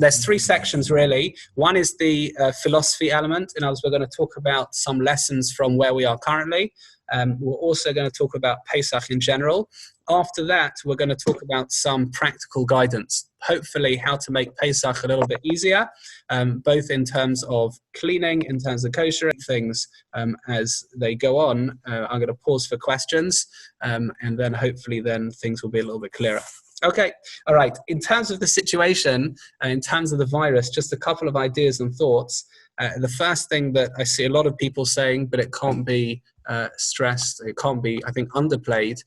there's three sections really. One is the philosophy element. In other words, we're going to talk about some lessons from where we are currently. We're also going to talk about Pesach in general. After that, we're going to talk about some practical guidance, hopefully how to make Pesach a little bit easier, both in terms of cleaning, in terms of kosher things as they go on. I'm going to pause for questions, and then hopefully then things will be a little bit clearer. Okay, all right. In terms of the situation, in terms of the virus, just a couple of ideas and thoughts. The first thing that I see a lot of people saying, but it can't be stressed, it can't be, I think, underplayed,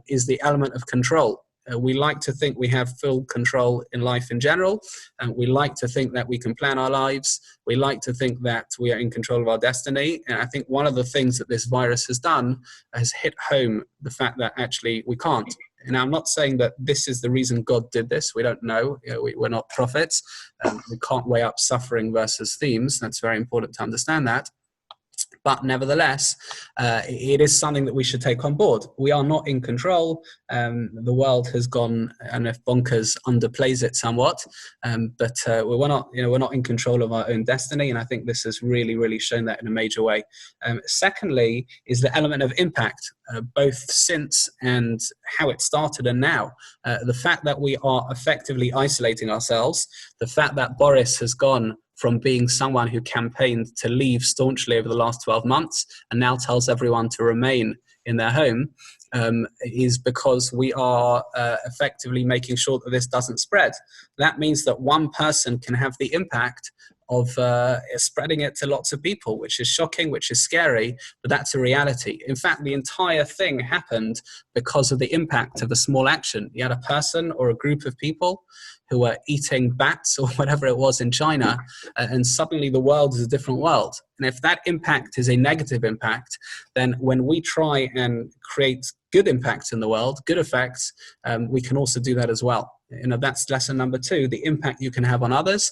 is the element of control. We like to think we have full control in life in general, and we like to think that we can plan our lives. We like to think that we are in control of our destiny. And I think one of the things that this virus has done has hit home the fact that actually we can't. And I'm not saying that this is the reason God did this. We don't know. We're not prophets. We can't weigh up suffering versus themes. That's very important to understand that. But nevertheless, it is something that we should take on board. We are not in control. The world has gone, I don't know if bonkers underplays it somewhat, but we're not in control of our own destiny. And I think this has really, really shown that in a major way. Secondly, is the element of impact, both since and how it started and now. The fact that we are effectively isolating ourselves, the fact that Boris has gone from being someone who campaigned to leave staunchly over the last 12 months and now tells everyone to remain in their home, is because we are effectively making sure that this doesn't spread. That means that one person can have the impact of spreading it to lots of people, which is shocking, which is scary, but that's a reality. In fact, the entire thing happened because of the impact of a small action. You had a person or a group of people who were eating bats or whatever it was in China, and suddenly the world is a different world. And if that impact is a negative impact, then when we try and create good impacts in the world, good effects, we can also do that as well. That's lesson number 2, the impact you can have on others,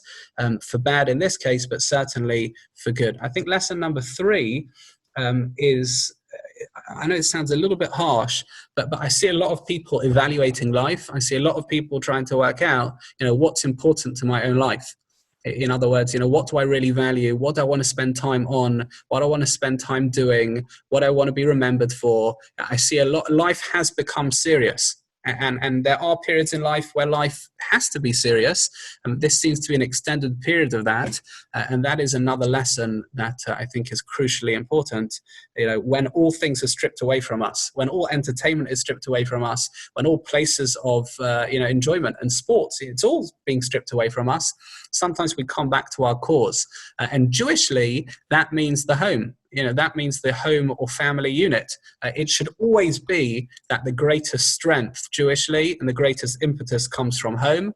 for bad in this case, but certainly for good. I think lesson number 3 is, I know it sounds a little bit harsh, but I see a lot of people evaluating life. I see a lot of people trying to work out, what's important to my own life. In other words, what do I really value? What do I want to spend time on? What do I want to spend time doing? What I want to be remembered for? I see a lot, life has become serious. And there are periods in life where life has to be serious, and this seems to be an extended period of that, and that is another lesson that I think is crucially important. When all things are stripped away from us, when all entertainment is stripped away from us, when all places of enjoyment and sports, it's all being stripped away from us, sometimes we come back to our cause, and Jewishly that means the home. That means the home or family unit. It should always be that the greatest strength Jewishly and the greatest impetus comes from home.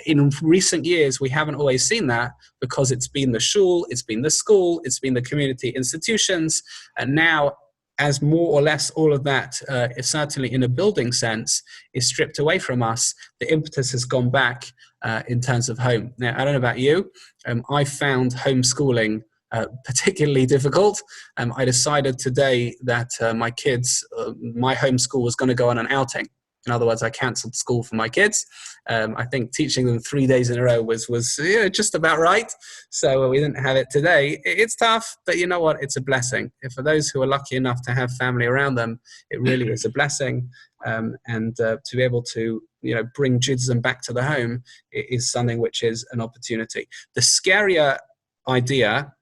In recent years, we haven't always seen that because it's been the shul, it's been the school, it's been the community institutions. And now, as more or less all of that, certainly in a building sense, is stripped away from us, the impetus has gone back in terms of home. Now, I don't know about you. I found homeschooling particularly difficult. I decided today that my kids, my homeschool was going to go on an outing. In other words, I cancelled school for my kids. I think teaching them 3 days in a row was just about right. So we didn't have it today. It's tough, but you know what? It's a blessing. For those who are lucky enough to have family around them, it really is a blessing. And to be able to bring Judaism back to the home is something which is an opportunity. The scarier idea,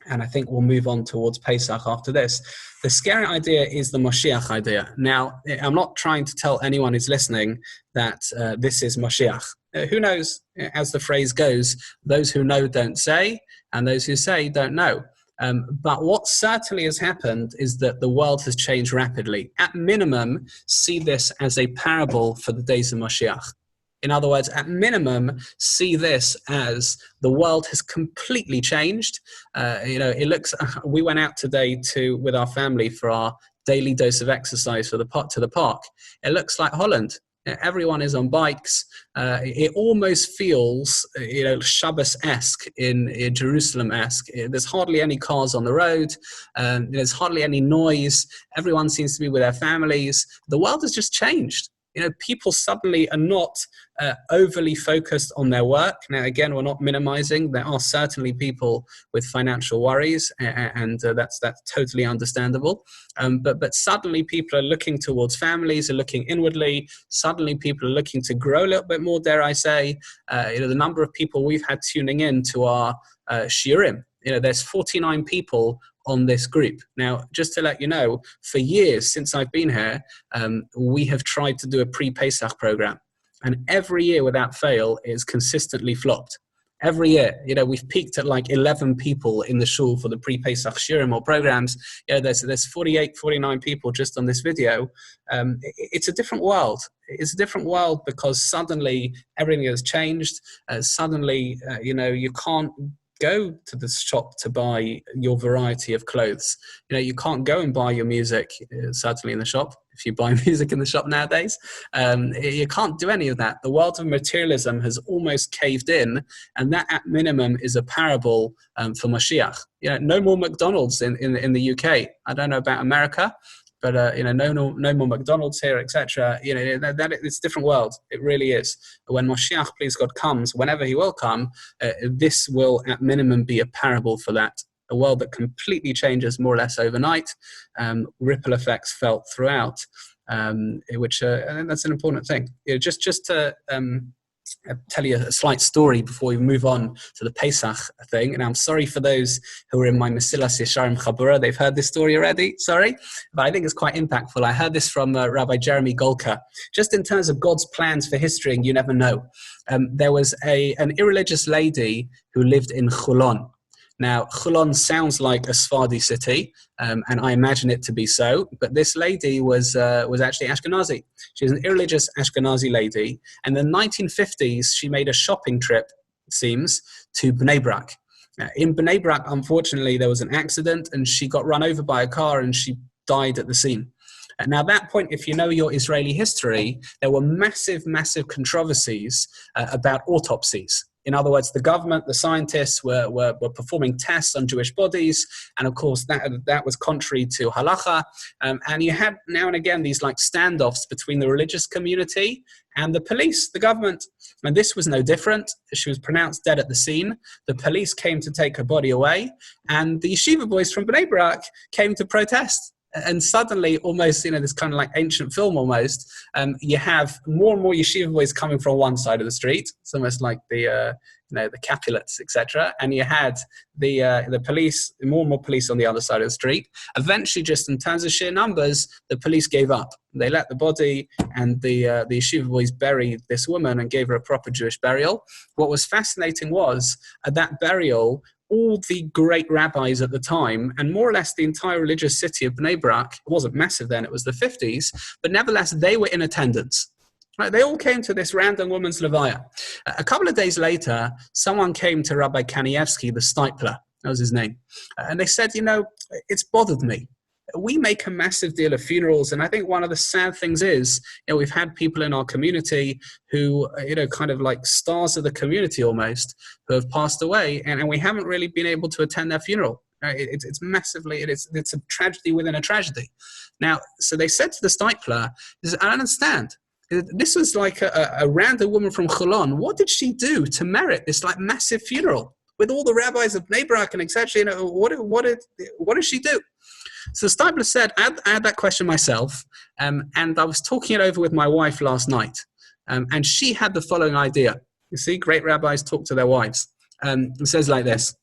and I think we'll move on towards Pesach after this. The scary idea is the Moshiach idea. Now, I'm not trying to tell anyone who's listening that this is Moshiach. Who knows? As the phrase goes, those who know don't say, and those who say don't know. But what certainly has happened is that the world has changed rapidly. At minimum, see this as a parable for the days of Moshiach. In other words, at minimum, see this as the world has completely changed. It looks. We went out today with our family for our daily dose of exercise to the park. It looks like Holland. Everyone is on bikes. It almost feels, Shabbos-esque, in Jerusalem-esque. There's hardly any cars on the road. There's hardly any noise. Everyone seems to be with their families. The world has just changed. people suddenly are not overly focused on their work. Now, again, we're not minimizing. There are certainly people with financial worries, and that's totally understandable. But suddenly people are looking towards families, are looking inwardly. Suddenly people are looking to grow a little bit more, dare I say. The number of people we've had tuning in to our shiurim, there's 49 people on this group. Now, just to let you know, for years since I've been here, we have tried to do a pre-Pesach program. And every year without fail is consistently flopped. Every year, we've peaked at like 11 people in the shul for the Pre-Pesach Shiur or programs. There's 48, 49 people just on this video. It's a different world. It's a different world because suddenly everything has changed. Suddenly, you can't go to the shop to buy your variety of clothes. You can't go and buy your music, certainly in the shop. If you buy music in the shop nowadays, you can't do any of that. The world of materialism has almost caved in, and that at minimum is a parable for Mashiach. No more McDonald's in the UK. I don't know about America, but no more McDonald's here, etc. It's a different world. It really is. When Mashiach, please God, comes, whenever he will come, this will at minimum be a parable for that. A world that completely changes more or less overnight, ripple effects felt throughout, which I think that's an important thing. Just to tell you a slight story before we move on to the Pesach thing. And I'm sorry for those who are in my Mesilas Yesharim Chabura. They've heard this story already. Sorry. But I think it's quite impactful. I heard this from Rabbi Jeremy Golka. Just in terms of God's plans for history, and you never know. There was an irreligious lady who lived in Chulon. Now, Chulon sounds like a Sephardi city, and I imagine it to be so, but this lady was actually Ashkenazi. She was an irreligious Ashkenazi lady, and in the 1950s, she made a shopping trip, it seems, to Bnei Brak. In Bnei Brak, unfortunately, there was an accident, and she got run over by a car, and she died at the scene. Now, at that point, if you know your Israeli history, there were massive, massive controversies about autopsies. In other words, the government, the scientists were performing tests on Jewish bodies, and of course that was contrary to halacha. And you had now and again these like standoffs between the religious community and the police, the government. And this was no different. She was pronounced dead at the scene. The police came to take her body away, and the yeshiva boys from Bnei Brak came to protest. And suddenly, almost, this kind of like ancient film almost, you have more and more yeshiva boys coming from one side of the street. It's almost like the Capulets, etc. And you had the police, more and more police on the other side of the street. Eventually, just in terms of sheer numbers, the police gave up. They let the body, and the yeshiva boys buried this woman and gave her a proper Jewish burial. What was fascinating was, at that burial, all the great rabbis at the time, and more or less the entire religious city of Bnei Brak, it wasn't massive then, it was the 50s, but nevertheless, they were in attendance. Right, they all came to this random woman's levaya. A couple of days later, someone came to Rabbi Kanievsky, the stipler, that was his name, and they said, it's bothered me. We make a massive deal of funerals, and I think one of the sad things is, we've had people in our community who, kind of like stars of the community almost, who have passed away, and we haven't really been able to attend their funeral. It's massively, it's a tragedy within a tragedy. Now, so they said to the stipler, I understand. This was like a random woman from Chulon. What did she do to merit this like massive funeral with all the rabbis of Bnei Brak and etc.? What did she do? So the stipler said, I had that question myself, and I was talking it over with my wife last night, and she had the following idea. You see, great rabbis talk to their wives. It says like this.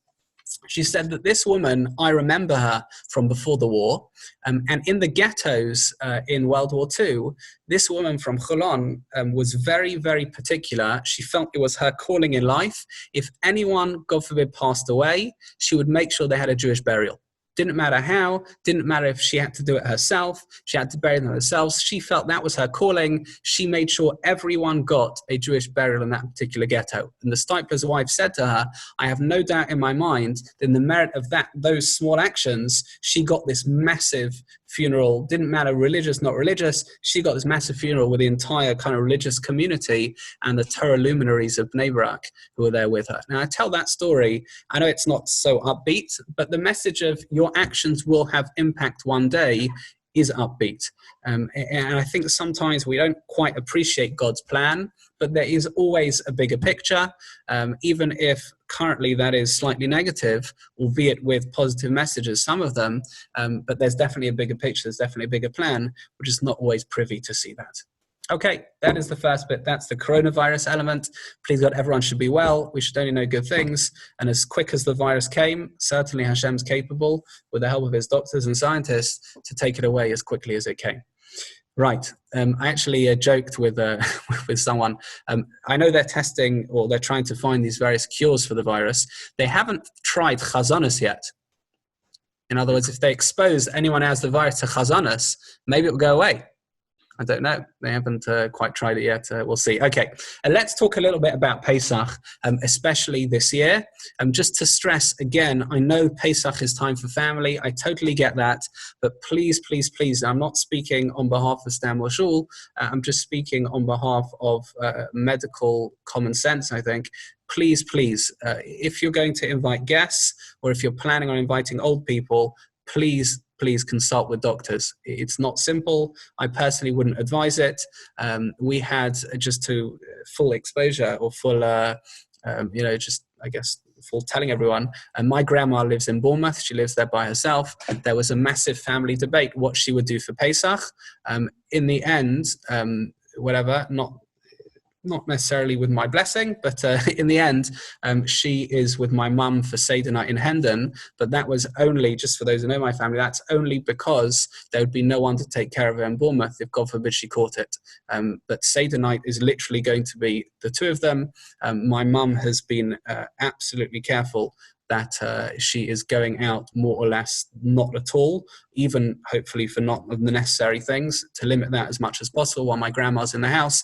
She said that this woman, I remember her from before the war, and in the ghettos in World War II, this woman from Chulon was very, very particular. She felt it was her calling in life. If anyone, God forbid, passed away, she would make sure they had a Jewish burial. Didn't matter how, didn't matter if she had to do it herself, she had to bury them herself. She felt that was her calling. She made sure everyone got a Jewish burial in that particular ghetto. And the stipler's wife said to her, I have no doubt in my mind that in the merit of those small actions, she got this massive funeral. Didn't matter religious, not religious. She got this massive funeral with the entire kind of religious community and the Torah luminaries of Bnei Brak who were there with her. Now, I tell that story. I know it's not so upbeat, but the message of your actions will have impact one day is upbeat. And I think sometimes we don't quite appreciate God's plan, but there is always a bigger picture, even if currently that is slightly negative, albeit with positive messages, some of them, but there's definitely a bigger picture, there's definitely a bigger plan. We're just not always privy to see that. Okay, that is the first bit. That's the coronavirus element. Please God, everyone should be well. We should only know good things. And as quick as the virus came, certainly Hashem's capable, with the help of his doctors and scientists, to take it away as quickly as it came. Right. I actually joked with with someone. I know they're testing, or they're trying to find these various cures for the virus. They haven't tried chazanas yet. In other words, if they expose anyone who has the virus to chazanas, maybe it will go away. I don't know. They haven't quite tried it yet. We'll see. Okay, let's talk a little bit about Pesach, especially this year. Just to stress again, I know Pesach is time for family. I totally get that. But please, please, please, I'm not speaking on behalf of Stam or Shul. I'm just speaking on behalf of medical common sense, I think. Please, please, if you're going to invite guests, or if you're planning on inviting old people, please consult with doctors. It's not simple. I personally wouldn't advise it. We had, just to full exposure, or full, just, I guess, full telling everyone, and my grandma lives in Bournemouth. She lives there by herself. There was a massive family debate what she would do for Pesach. In the end, not necessarily with my blessing, but in the end, she is with my mum for Seder night in Hendon. But that was only, just for those who know my family, that's only because there would be no one to take care of her in Bournemouth if, God forbid, she caught it. But Seder night is literally going to be the two of them. My mum has been absolutely careful that she is going out more or less not at all, even hopefully for not the necessary things, to limit that as much as possible while my grandma's in the house.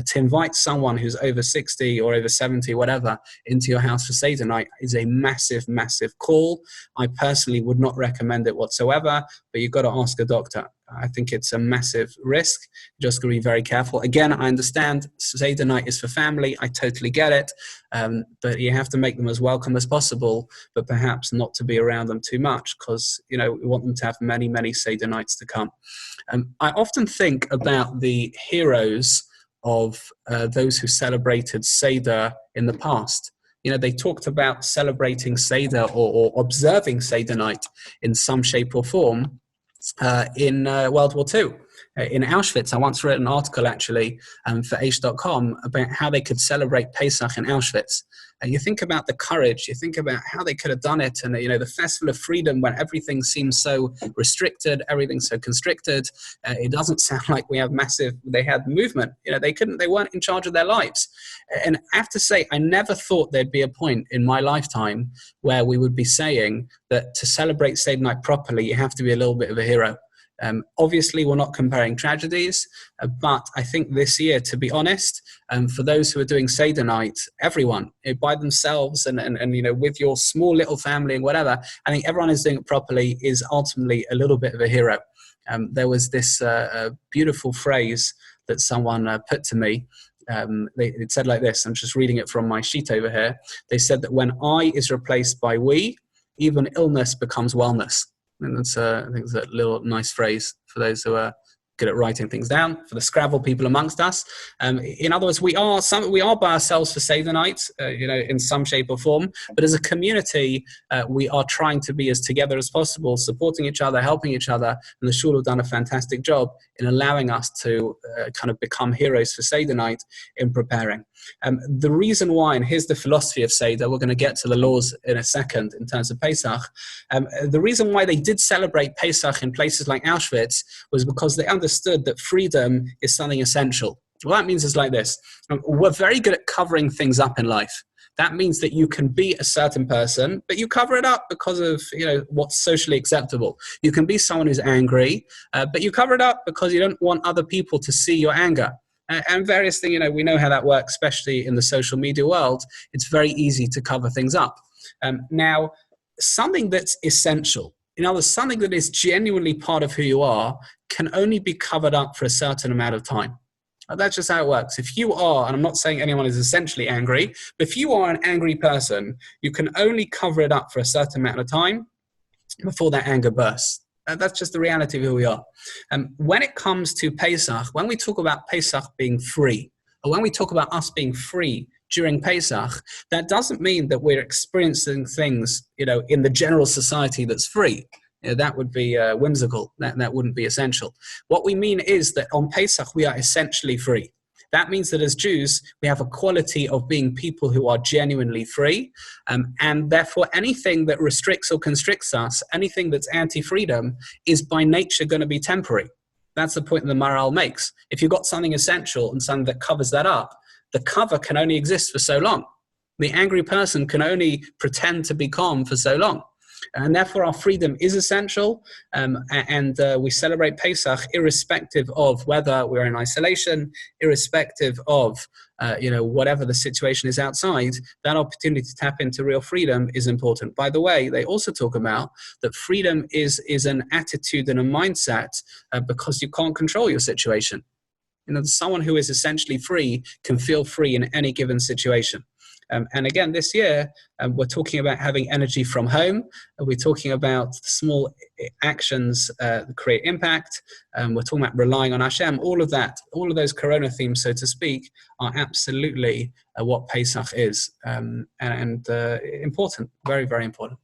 To invite someone who's over 60 or over 70, whatever, into your house for Seder night is a massive, massive call. I personally would not recommend it whatsoever, but you've got to ask a doctor. I think it's a massive risk. You just got to be very careful. Again, I understand Seder night is for family. I totally get it. But you have to make them as welcome as possible, but perhaps not to be around them too much, because, we want them to have many, many Seder nights to come. I often think about the heroes of those who celebrated Seder in the past. They talked about celebrating Seder or observing Seder night in some shape or form in World War II. In Auschwitz, I once wrote an article actually for Aish.com about how they could celebrate Pesach in Auschwitz. And you think about the courage, you think about how they could have done it, and the Festival of Freedom, when everything seems so restricted, everything's so constricted. It doesn't sound like they had movement. They weren't in charge of their lives. And I have to say, I never thought there'd be a point in my lifetime where we would be saying that to celebrate Seder night properly, you have to be a little bit of a hero. Obviously, we're not comparing tragedies, but I think this year, to be honest, for those who are doing Seder night, everyone by themselves and with your small little family and whatever, I think everyone is doing it properly is ultimately a little bit of a hero. There was this beautiful phrase that someone put to me. It said like this, I'm just reading it from my sheet over here. They said that when I is replaced by we, even illness becomes wellness. And that's, I think it's a little nice phrase for those who are good at writing things down, for the Scrabble people amongst us. In other words, we are by ourselves for Seder night, in some shape or form. But as a community, we are trying to be as together as possible, supporting each other, helping each other. And the Shul have done a fantastic job in allowing us to kind of become heroes for Seder night in preparing. The reason why, and here's the philosophy of Seder, we're going to get to the laws in a second in terms of Pesach. The reason why they did celebrate Pesach in places like Auschwitz was because they understood that freedom is something essential. What that means is like this. We're very good at covering things up in life. That means that you can be a certain person, but you cover it up because of what's socially acceptable. You can be someone who's angry, but you cover it up because you don't want other people to see your anger. And various things, we know how that works, especially in the social media world. It's very easy to cover things up. Now, something that's essential, in other words, something that is genuinely part of who you are, can only be covered up for a certain amount of time. That's just how it works. If you are, and I'm not saying anyone is essentially angry, but if you are an angry person, you can only cover it up for a certain amount of time before that anger bursts. That's just the reality of who we are. When it comes to Pesach, when we talk about Pesach being free, or when we talk about us being free during Pesach, that doesn't mean that we're experiencing things, in the general society that's free. That would be whimsical. That wouldn't be essential. What we mean is that on Pesach, we are essentially free. That means that as Jews, we have a quality of being people who are genuinely free. And therefore, anything that restricts or constricts us, anything that's anti-freedom, is by nature going to be temporary. That's the point that the Maharal makes. If you've got something essential and something that covers that up, the cover can only exist for so long. The angry person can only pretend to be calm for so long. And therefore, our freedom is essential, and we celebrate Pesach irrespective of whether we're in isolation, irrespective of whatever the situation is outside. That opportunity to tap into real freedom is important. By the way, they also talk about that freedom is an attitude and a mindset because you can't control your situation. Someone who is essentially free can feel free in any given situation. And again, this year, we're talking about having energy from home. We're talking about small actions that create impact. We're talking about relying on Hashem. All of that, all of those Corona themes, so to speak, are absolutely what Pesach is. And important, very, very important.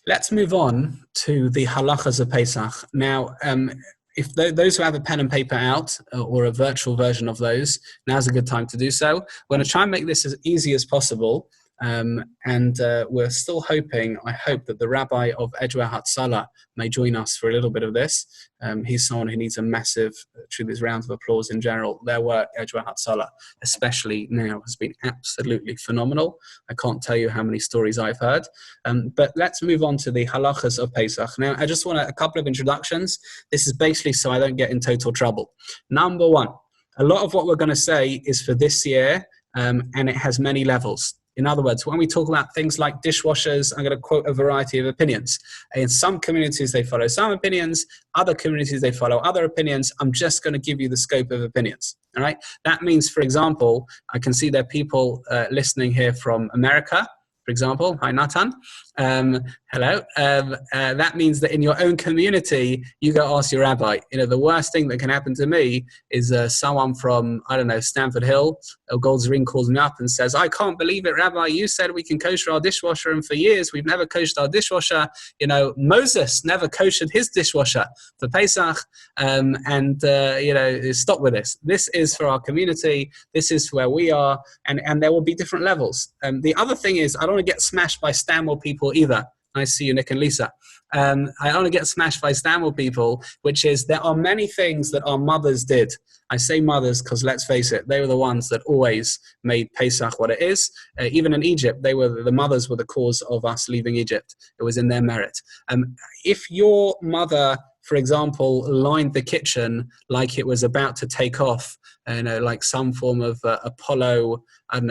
Let's move on to the halachas of Pesach. Now, if those who have a pen and paper out or a virtual version of those, now's a good time to do so. We're going to try and make this as easy as possible. And we're still hoping, I hope, that the rabbi of Edgware Hatzalah may join us for a little bit of this. He's someone who needs a massive, truly, round of applause in general. Their work, Edgware Hatzalah, especially now, has been absolutely phenomenal. I can't tell you how many stories I've heard. But let's move on to the halachas of Pesach. Now, I just want a couple of introductions. This is basically so I don't get in total trouble. Number one, a lot of what we're going to say is for this year, and it has many levels. In other words, when we talk about things like dishwashers, I'm going to quote a variety of opinions. In some communities, they follow some opinions. Other communities, they follow other opinions. I'm just going to give you the scope of opinions. All right. That means, for example, I can see there are people listening here from America. For example, hi Nathan. Hello. That means that in your own community, you go ask your rabbi. The worst thing that can happen to me is someone from, I don't know, Stamford Hill or Gold's Ring calls me up and says, I can't believe it, Rabbi. You said we can kosher our dishwasher, and for years we've never koshered our dishwasher. Moses never koshered his dishwasher for Pesach. Stop with this. This is for our community. This is where we are. And there will be different levels. The other thing is, I don't want to get smashed by Stanmore people either. Nice to see you, Nick and Lisa. I don't want to get smashed by Stanmore people, which is there are many things that our mothers did. I say mothers because let's face it, they were the ones that always made Pesach what it is. Even in Egypt, the mothers were the cause of us leaving Egypt. It was in their merit. If your mother, for example, lined the kitchen like it was about to take off, like some form of Apollo,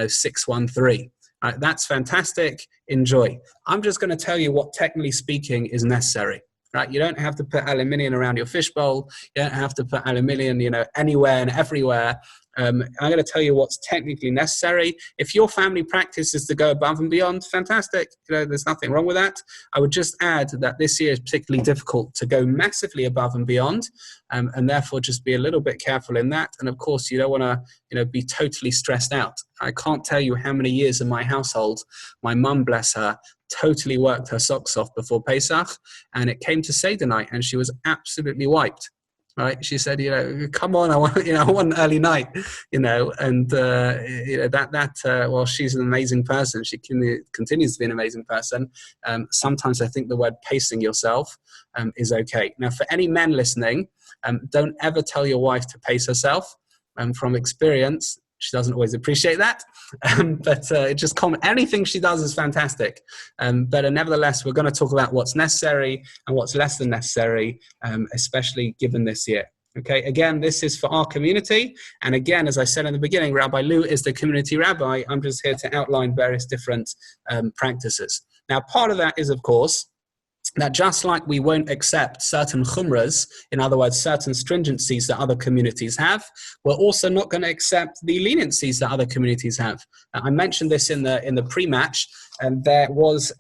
613. Right, that's fantastic. Enjoy. I'm just going to tell you what, technically speaking, is necessary. Right? You don't have to put aluminium around your fishbowl. You don't have to put aluminium, anywhere and everywhere. I'm going to tell you what's technically necessary. If your family practice is to go above and beyond, fantastic. There's nothing wrong with that. I would just add that this year is particularly difficult to go massively above and beyond, and therefore just be a little bit careful in that. And of course, you don't want to, be totally stressed out. I can't tell you how many years in my household, my mum, bless her, totally worked her socks off before Pesach, and it came to Seder night, and she was absolutely wiped. Right? She said, come on, I want an early night, while she's an amazing person, she continues to be an amazing person. Sometimes I think the word pacing yourself is okay. Now, for any men listening, don't ever tell your wife to pace herself. From experience, she doesn't always appreciate that, but anything she does is fantastic. But nevertheless, we're going to talk about what's necessary and what's less than necessary, especially given this year. Okay, again, this is for our community. And again, as I said in the beginning, Rabbi Lou is the community rabbi. I'm just here to outline various different practices. Now, part of that is, of course, that just like we won't accept certain chumras, in other words, certain stringencies that other communities have, we're also not going to accept the leniencies that other communities have. I mentioned this in the pre-match, and there was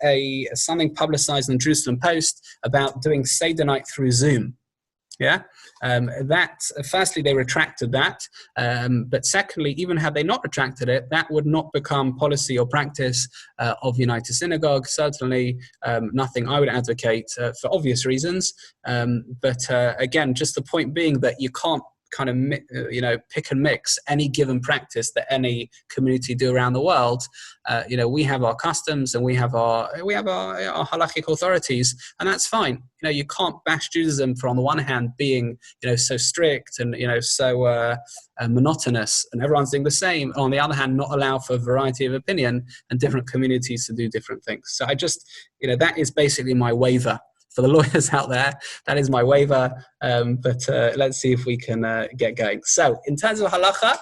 something publicized in the Jerusalem Post about doing Seder night through Zoom. Yeah, that firstly they retracted that, but secondly, even had they not retracted it, that would not become policy or practice of United Synagogue. Certainly, nothing I would advocate for obvious reasons. But again, just the point being that you can't kind of pick and mix any given practice that any community do around the world. We have our customs and we have our halakhic authorities, and that's fine. You can't bash Judaism for, on the one hand, being so strict and so monotonous, and everyone's doing the same. On the other hand, not allow for a variety of opinion and different communities to do different things. So I just that is basically my waiver. For the lawyers out there, that is my waiver, but let's see if we can get going. So in terms of halacha,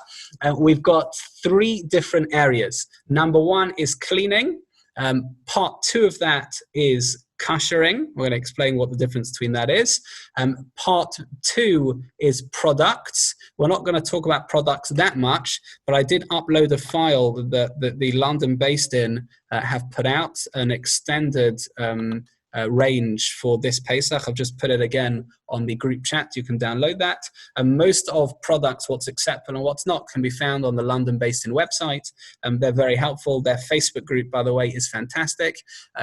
we've got 3 different areas. Number 1 is cleaning. Part 2 of that is kashering. We're going to explain what the difference between that is. Part 2 is products. We're not going to talk about products that much, but I did upload a file that the London based in have put out, an extended range for this Pesach. I've just put it again on the group chat. You can download that. And most of products, what's acceptable and what's not, can be found on the London based in website. They're very helpful. Their Facebook group, by the way, is fantastic.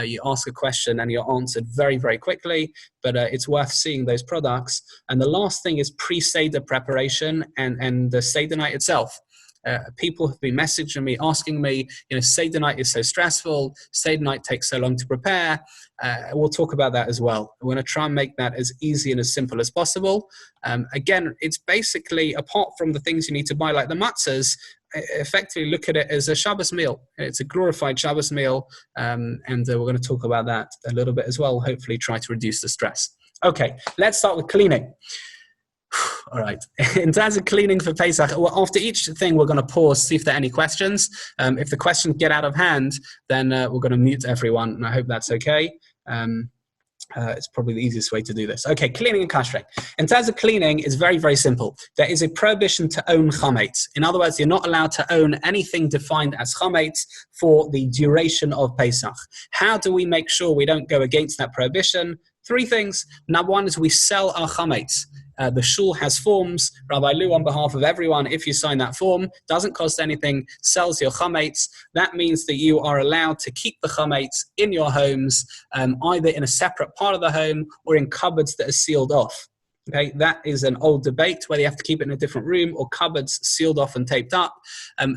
You ask a question and you're answered very, very quickly, but it's worth seeing those products. And the last thing is pre-Seder preparation and the Seder night itself. People have been messaging me, asking me, Seder night is so stressful, Seder night takes so long to prepare. We'll talk about that as well. We're going to try and make that as easy and as simple as possible. Again, it's basically, apart from the things you need to buy, like the matzahs, effectively look at it as a Shabbos meal. It's a glorified Shabbos meal, and we're going to talk about that a little bit as well, hopefully try to reduce the stress. Okay, let's start with cleaning. All right. In terms of cleaning for Pesach, after each thing, we're going to pause, see if there are any questions. If the questions get out of hand, then we're going to mute everyone, and I hope that's okay. It's probably the easiest way to do this. Okay, cleaning and kashering. In terms of cleaning, it's very, very simple. There is a prohibition to own chametz. In other words, you're not allowed to own anything defined as chametz for the duration of Pesach. How do we make sure we don't go against that prohibition? 3 things. Number 1 is we sell our chametz. The shul has forms. Rabbi Lou, on behalf of everyone, if you sign that form, doesn't cost anything, sells your chametz. That means that you are allowed to keep the chametz in your homes, either in a separate part of the home or in cupboards that are sealed off. Okay, that is an old debate, whether you have to keep it in a different room or cupboards sealed off and taped up.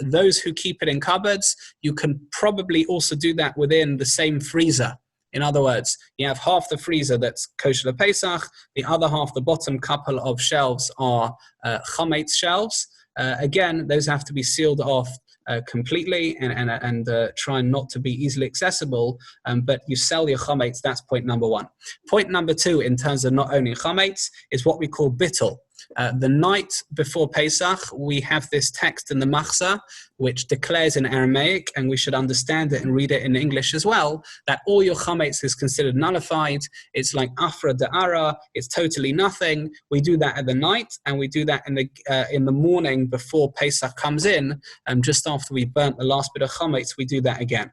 Those who keep it in cupboards, you can probably also do that within the same freezer. In other words, you have half the freezer that's kosher to Pesach, the other half, the bottom couple of shelves, are chametz shelves. Again, those have to be sealed off completely and try not to be easily accessible, but you sell your chametz. That's point number 1. Point number 2, in terms of not owning chametz, is what we call bittul. The night before Pesach, we have this text in the Machzah, which declares in Aramaic, and we should understand it and read it in English as well, that all your chametz is considered nullified. It's like afra da'ara. It's totally nothing. We do that at the night, and we do that in the morning before Pesach comes in, just after we burnt the last bit of chametz, we do that again.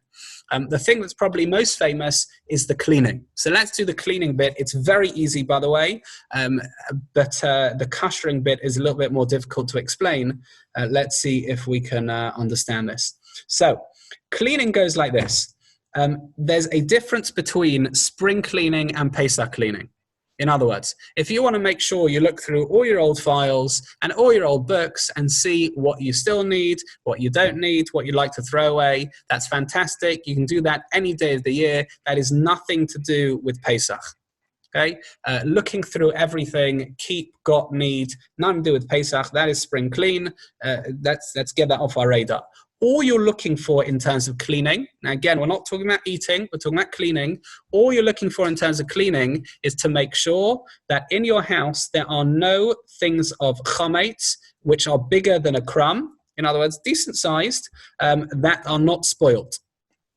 The thing that's probably most famous is the cleaning. So let's do the cleaning bit. It's very easy, by the way, but the kashering bit is a little bit more difficult to explain. Let's see if we can understand this. So cleaning goes like this. There's a difference between spring cleaning and Pesach cleaning. In other words, if you want to make sure you look through all your old files and all your old books and see what you still need, what you don't need, what you'd like to throw away, that's fantastic. You can do that any day of the year. That is nothing to do with Pesach. Okay, looking through everything, keep, got, need, nothing to do with Pesach. That is spring clean. Let's get that off our radar. All you're looking for in terms of cleaning, now again, we're not talking about eating, we're talking about cleaning. All you're looking for in terms of cleaning is to make sure that in your house there are no things of chametz which are bigger than a crumb, in other words, decent sized, that are not spoiled.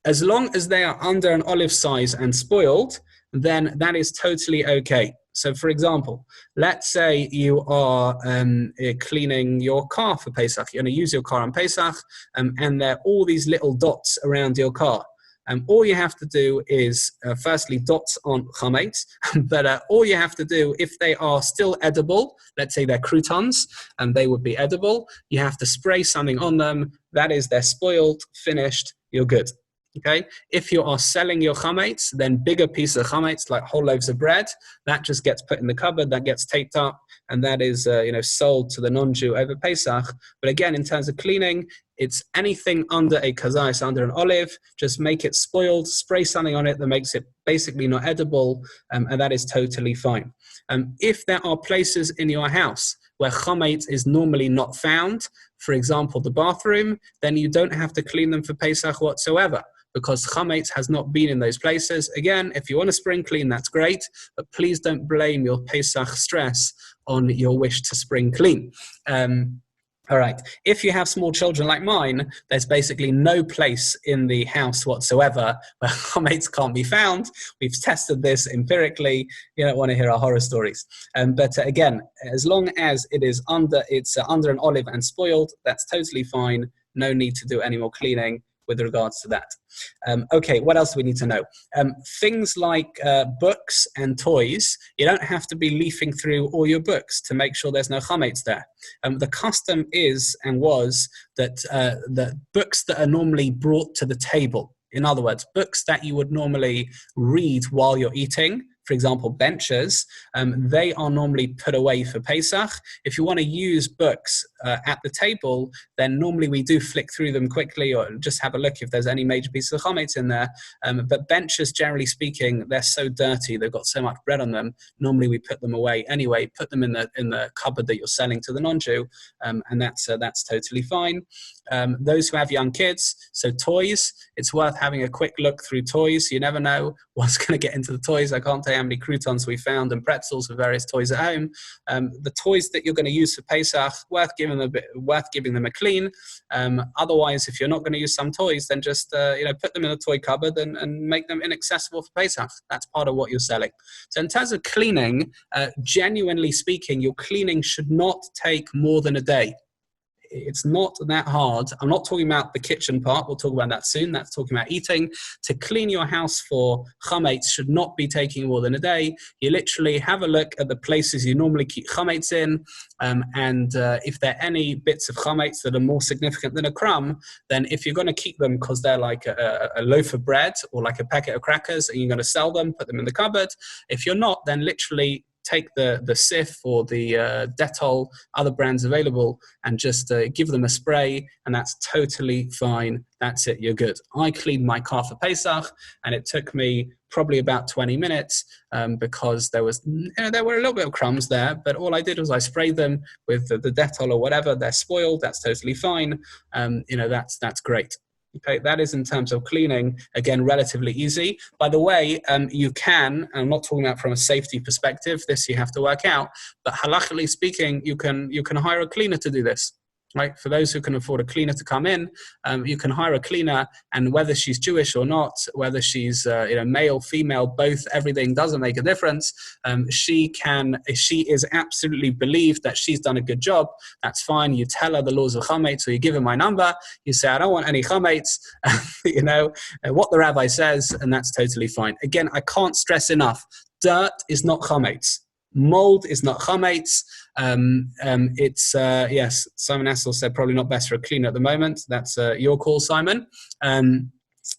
As long as they are under an olive size and spoiled, then that is totally okay. So, for example, let's say you are cleaning your car for Pesach. You're going to use your car on Pesach, and there are all these little dots around your car. All you have to do is, firstly, dots on chametz, but all you have to do, if they are still edible, let's say they're croutons, and they would be edible, you have to spray something on them. That is, they're spoiled, finished, you're good. Okay. If you are selling your chametz, then bigger pieces of chametz, like whole loaves of bread, that just gets put in the cupboard, that gets taped up, and that is sold to the non-Jew over Pesach. But again, in terms of cleaning, it's anything under a kazais, under an olive, just make it spoiled, spray something on it that makes it basically not edible, and that is totally fine. If there are places in your house where chametz is normally not found, for example, the bathroom, then you don't have to clean them for Pesach whatsoever, because chametz has not been in those places. Again, if you want to spring clean, that's great, but please don't blame your Pesach stress on your wish to spring clean. All right. If you have small children like mine, there's basically no place in the house whatsoever where chametz can't be found. We've tested this empirically. You don't want to hear our horror stories. But again, as long as it is under an olive and spoiled, that's totally fine. No need to do any more cleaning with regards to that. Okay, what else do we need to know? Things like books and toys, you don't have to be leafing through all your books to make sure there's no chametz there. The custom is and was that the books that are normally brought to the table, in other words, books that you would normally read while you're eating, for example, benches, they are normally put away for Pesach. If you want to use books at the table, then normally we do flick through them quickly or just have a look if there's any major pieces of chametz in there. But benches, generally speaking, they're so dirty, they've got so much bread on them. Normally we put them away anyway, put them in the cupboard that you're selling to the non-Jew, and that's totally fine. Those who have young kids, so toys, it's worth having a quick look through toys. You never know what's going to get into the toys. I can't tell you how many croutons we found and pretzels for various toys at home. The toys that you're going to use for Pesach, worth giving them a clean. Otherwise, if you're not going to use some toys, then just put them in a toy cupboard and make them inaccessible for Pesach. That's part of what you're selling. So in terms of cleaning, genuinely speaking, your cleaning should not take more than a day. It's not that hard. I'm not talking about the kitchen part. We'll talk about that soon. That's talking about eating. To clean your house for chametz should not be taking more than a day. You literally have a look at the places you normally keep chametz in, and if there are any bits of chametz that are more significant than a crumb, then if you're going to keep them because they're like a loaf of bread or like a packet of crackers and you're going to sell them, put them in the cupboard. If you're not, then literally take the Sif or the Dettol, other brands available, and just give them a spray, and that's totally fine. That's it, you're good. I cleaned my car for Pesach, and it took me probably about 20 minutes because there were a little bit of crumbs there, but all I did was I sprayed them with the Dettol or whatever. They're spoiled, that's totally fine. That's great. Okay, that is in terms of cleaning, again, relatively easy. By the way, you can, I'm not talking about from a safety perspective, this you have to work out, but halachically speaking, you can hire a cleaner to do this. Right? For those who can afford a cleaner to come in, you can hire a cleaner, and whether she's Jewish or not, whether she's male, female, both, everything doesn't make a difference. She is absolutely believed that she's done a good job. That's fine. You tell her the laws of chametz, so you give her my number. You say, I don't want any chametz, what the rabbi says, and that's totally fine. Again, I can't stress enough. Dirt is not chametz. Mold is not chametz. Yes, Simon Assel said probably not best for a cleaner at the moment. That's your call, Simon.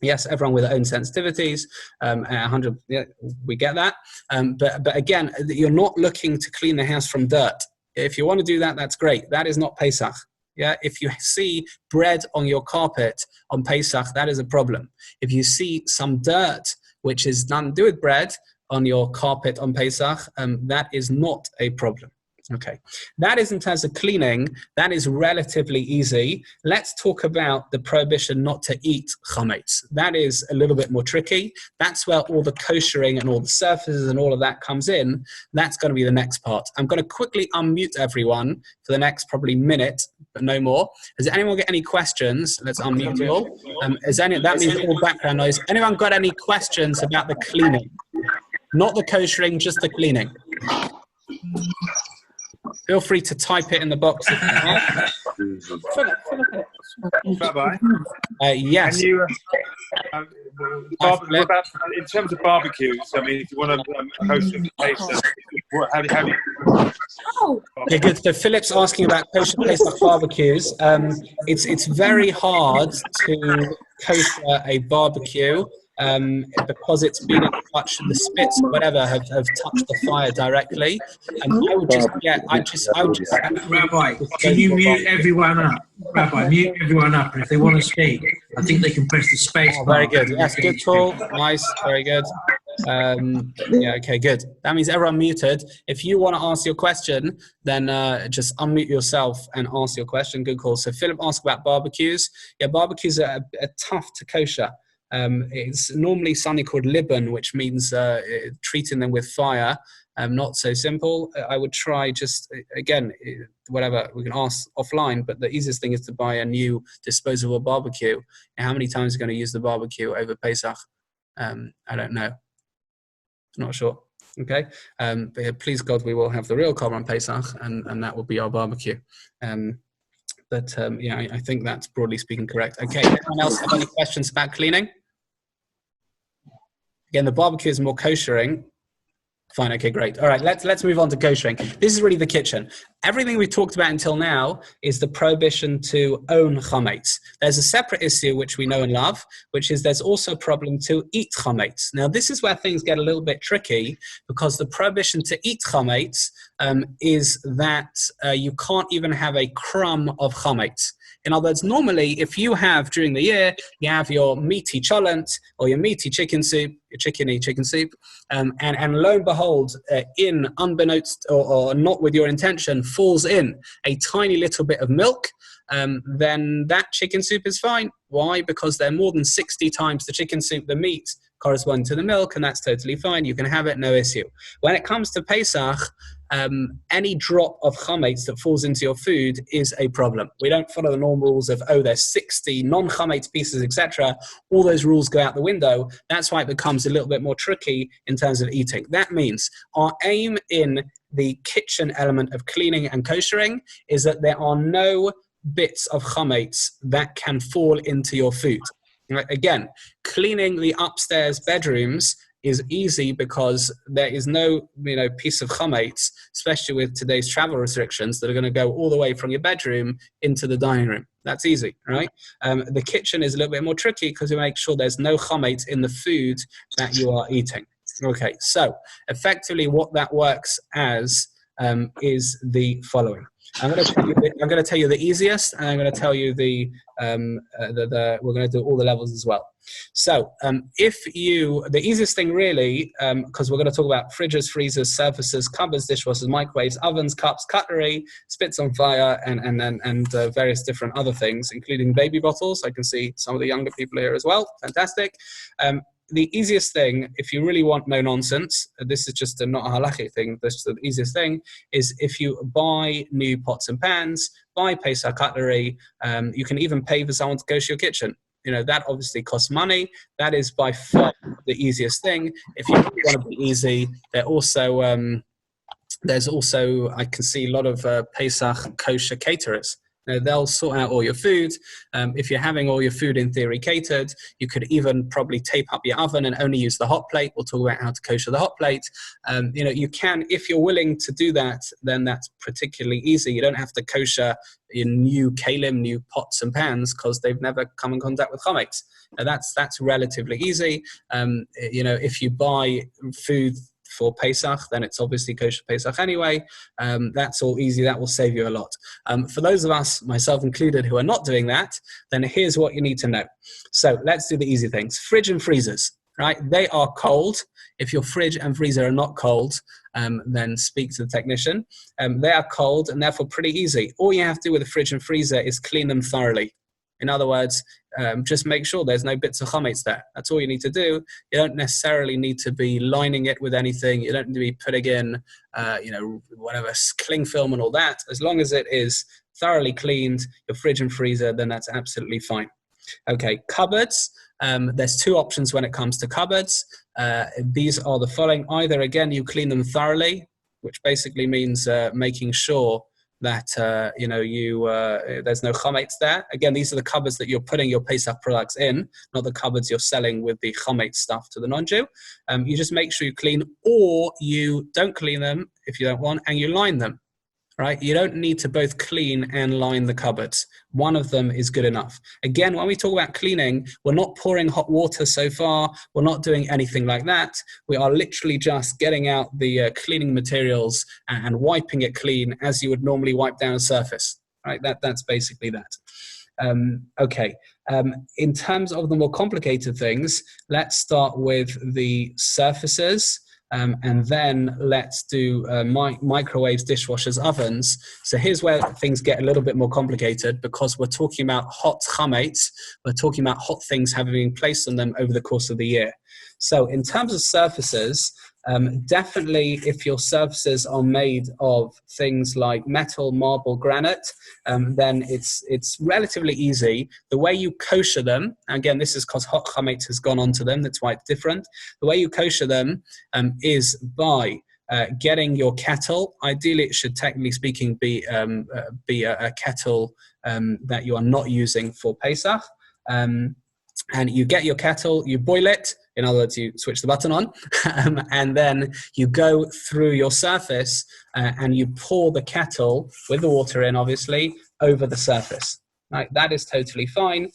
Yes, everyone with their own sensitivities. 100, yeah, we get that. But again, you're not looking to clean the house from dirt. If you want to do that, that's great. That is not Pesach. Yeah, if you see bread on your carpet on Pesach, that is a problem. If you see some dirt, which is nothing to do with bread, on your carpet on Pesach, that is not a problem. Okay, that is in terms of cleaning. That is relatively easy. Let's talk about the prohibition not to eat chametz. That is a little bit more tricky. That's where all the koshering and all the surfaces and all of that comes in. That's going to be the next part. I'm going to quickly unmute everyone for the next probably minute, but no more. Has anyone got any questions? Let's unmute you all. That means all background noise. Anyone got any questions about the cleaning? Not the koshering, just the cleaning. Feel free to type it in the box if you have. Rabbi, Yes. can you, in terms of barbecues, I mean, if you want to host a Pesach, how do you? Okay, good. So Philip's asking about kosher Pesach barbecues. It's very hard to kosher a barbecue because it's been in touch, the spits, whatever, have touched the fire directly. I would just. Rabbi, can you mute everyone up? Rabbi, mute everyone up, and if they want to speak, I think they can press the space bar. Very good. Yes, good call. Nice. Very good. Yeah, okay, good. That means everyone muted. If you want to ask your question, then just unmute yourself and ask your question. Good call. So Philip asked about barbecues. Yeah, barbecues are tough to kosher. It's normally something called liban, which means treating them with fire. Not so simple. I would try just, again, whatever, we can ask offline, but the easiest thing is to buy a new disposable barbecue. And how many times are you going to use the barbecue over Pesach? I don't know. Not sure. Okay. But yeah, please God, we will have the real Korban Pesach, and that will be our barbecue. Yeah, I think that's broadly speaking correct. Okay. Anyone else have any questions about cleaning? Again, the barbecue is more koshering. Fine. Okay, great. All right, let's move on to koshering. This is really the kitchen. Everything we've talked about until now is the prohibition to own chametz. There's a separate issue which we know and love, which is there's also a problem to eat chametz. Now, this is where things get a little bit tricky because the prohibition to eat chametz is that you can't even have a crumb of chametz. In other words, normally, if you have, during the year, you have your meaty cholent or your meaty chicken soup, your chickeny chicken soup, and lo and behold, unbeknownst or not with your intention, falls in a tiny little bit of milk, then that chicken soup is fine. Why? Because they're more than 60 times the chicken soup, the meat, correspond to the milk, and that's totally fine. You can have it, no issue. When it comes to Pesach, any drop of chametz that falls into your food is a problem. We don't follow the normal rules of, there's 60 non-chametz pieces, etc. All those rules go out the window. That's why it becomes a little bit more tricky in terms of eating. That means our aim in the kitchen element of cleaning and koshering is that there are no bits of chametz that can fall into your food. Right? Again, cleaning the upstairs bedrooms is easy because there is no piece of chametz, especially with today's travel restrictions, that are going to go all the way from your bedroom into the dining room. That's easy, right? The kitchen is a little bit more tricky because we make sure there's no chametz in the food that you are eating. Okay, so effectively what that works as is the following. I'm going to tell you the easiest, and I'm going to tell you we're going to do all the levels as well. So the easiest thing really, because we're going to talk about fridges, freezers, surfaces, cupboards, dishwashers, microwaves, ovens, cups, cutlery, spits on fire, and various different other things, including baby bottles. I can see some of the younger people here as well. Fantastic. The easiest thing, if you really want no nonsense, this is just not a halachic thing, this is the easiest thing, is if you buy new pots and pans, buy Pesach cutlery, you can even pay for someone to go to your kitchen. That obviously costs money. That is by far the easiest thing. If you really want to be easy, there's also, I can see a lot of Pesach kosher caterers. They'll sort out all your food. If you're having all your food in theory catered, you could even probably tape up your oven and only use the hot plate. We'll talk about how to kosher the hot plate. You can, if you're willing to do that, then that's particularly easy. You don't have to kosher in new kalim, new pots and pans, because they've never come in contact with chametz. That's relatively easy. If you buy food for Pesach, then it's obviously kosher Pesach anyway. That's all easy. That will save you a lot. For those of us, myself included, who are not doing that, then here's what you need to know. So let's do the easy things. Fridge and freezers, right? They are cold. If your fridge and freezer are not cold, then speak to the technician. They are cold and therefore pretty easy. All you have to do with a fridge and freezer is clean them thoroughly. In other words, just make sure there's no bits of chametz there. That's all you need to do. You don't necessarily need to be lining it with anything. You don't need to be putting in, whatever, cling film and all that. As long as it is thoroughly cleaned, your fridge and freezer, then that's absolutely fine. Okay, cupboards. There's two options when it comes to cupboards. These are the following. Either, again, you clean them thoroughly, which basically means making sure that there's no chametz there. Again, these are the cupboards that you're putting your Pesach products in, not the cupboards you're selling with the chametz stuff to the non-Jew. You just make sure you clean, or you don't clean them if you don't want, and you line them. Right? You don't need to both clean and line the cupboards. One of them is good enough. Again, when we talk about cleaning, we're not pouring hot water so far. We're not doing anything like that. We are literally just getting out the cleaning materials and wiping it clean as you would normally wipe down a surface. Right? That's basically that. Okay. In terms of the more complicated things, let's start with the surfaces. And then let's do microwaves, dishwashers, ovens. So here's where things get a little bit more complicated, because we're talking about hot chametz. We're talking about hot things having been placed on them over the course of the year. So in terms of surfaces, definitely if your surfaces are made of things like metal, marble, granite, then it's relatively easy. The way you kosher them, again, this is because hot chametz has gone onto them, that's why it's different. The way you kosher them is by getting your kettle. Ideally, it should, technically speaking, be a kettle that you are not using for Pesach. And you get your kettle, you boil it. In other words, you switch the button on, and then you go through your surface and you pour the kettle with the water in, obviously, over the surface. Right? That is totally fine.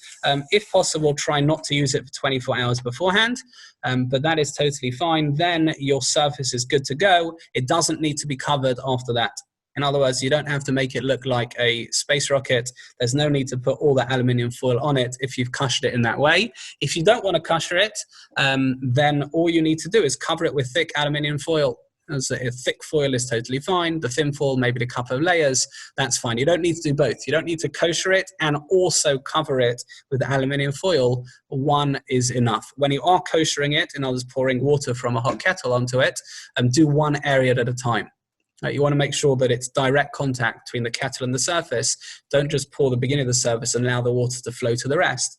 If possible, try not to use it for 24 hours beforehand, but that is totally fine. Then your surface is good to go. It doesn't need to be covered after that. In other words, you don't have to make it look like a space rocket. There's no need to put all that aluminium foil on it if you've koshered it in that way. If you don't want to kosher it, then all you need to do is cover it with thick aluminium foil. So a thick foil is totally fine. The thin foil, maybe a couple of layers, that's fine. You don't need to do both. You don't need to kosher it and also cover it with aluminium foil. One is enough. When you are koshering it, in other words, pouring water from a hot kettle onto it, do one area at a time. You want to make sure that it's direct contact between the kettle and the surface. Don't just pour the beginning of the surface and allow the water to flow to the rest.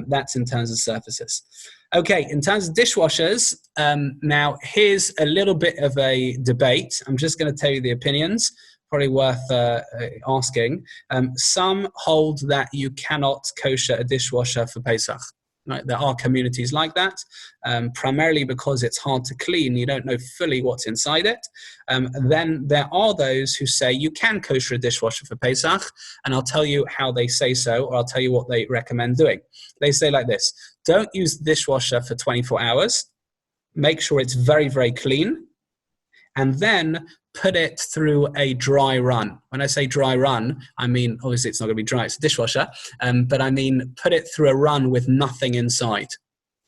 That's in terms of surfaces. Okay, in terms of dishwashers, now here's a little bit of a debate. I'm just going to tell you the opinions, probably worth asking. Some hold that you cannot kosher a dishwasher for Pesach. Right? There are communities like that, primarily because it's hard to clean. You don't know fully what's inside it. Then there are those who say you can kosher a dishwasher for Pesach, and I'll tell you how they say so, or I'll tell you what they recommend doing. They say like this: don't use the dishwasher for 24 hours. Make sure it's very, very clean, and then put it through a dry run. When I say dry run, I mean, obviously it's not going to be dry, it's a dishwasher, but I mean put it through a run with nothing inside.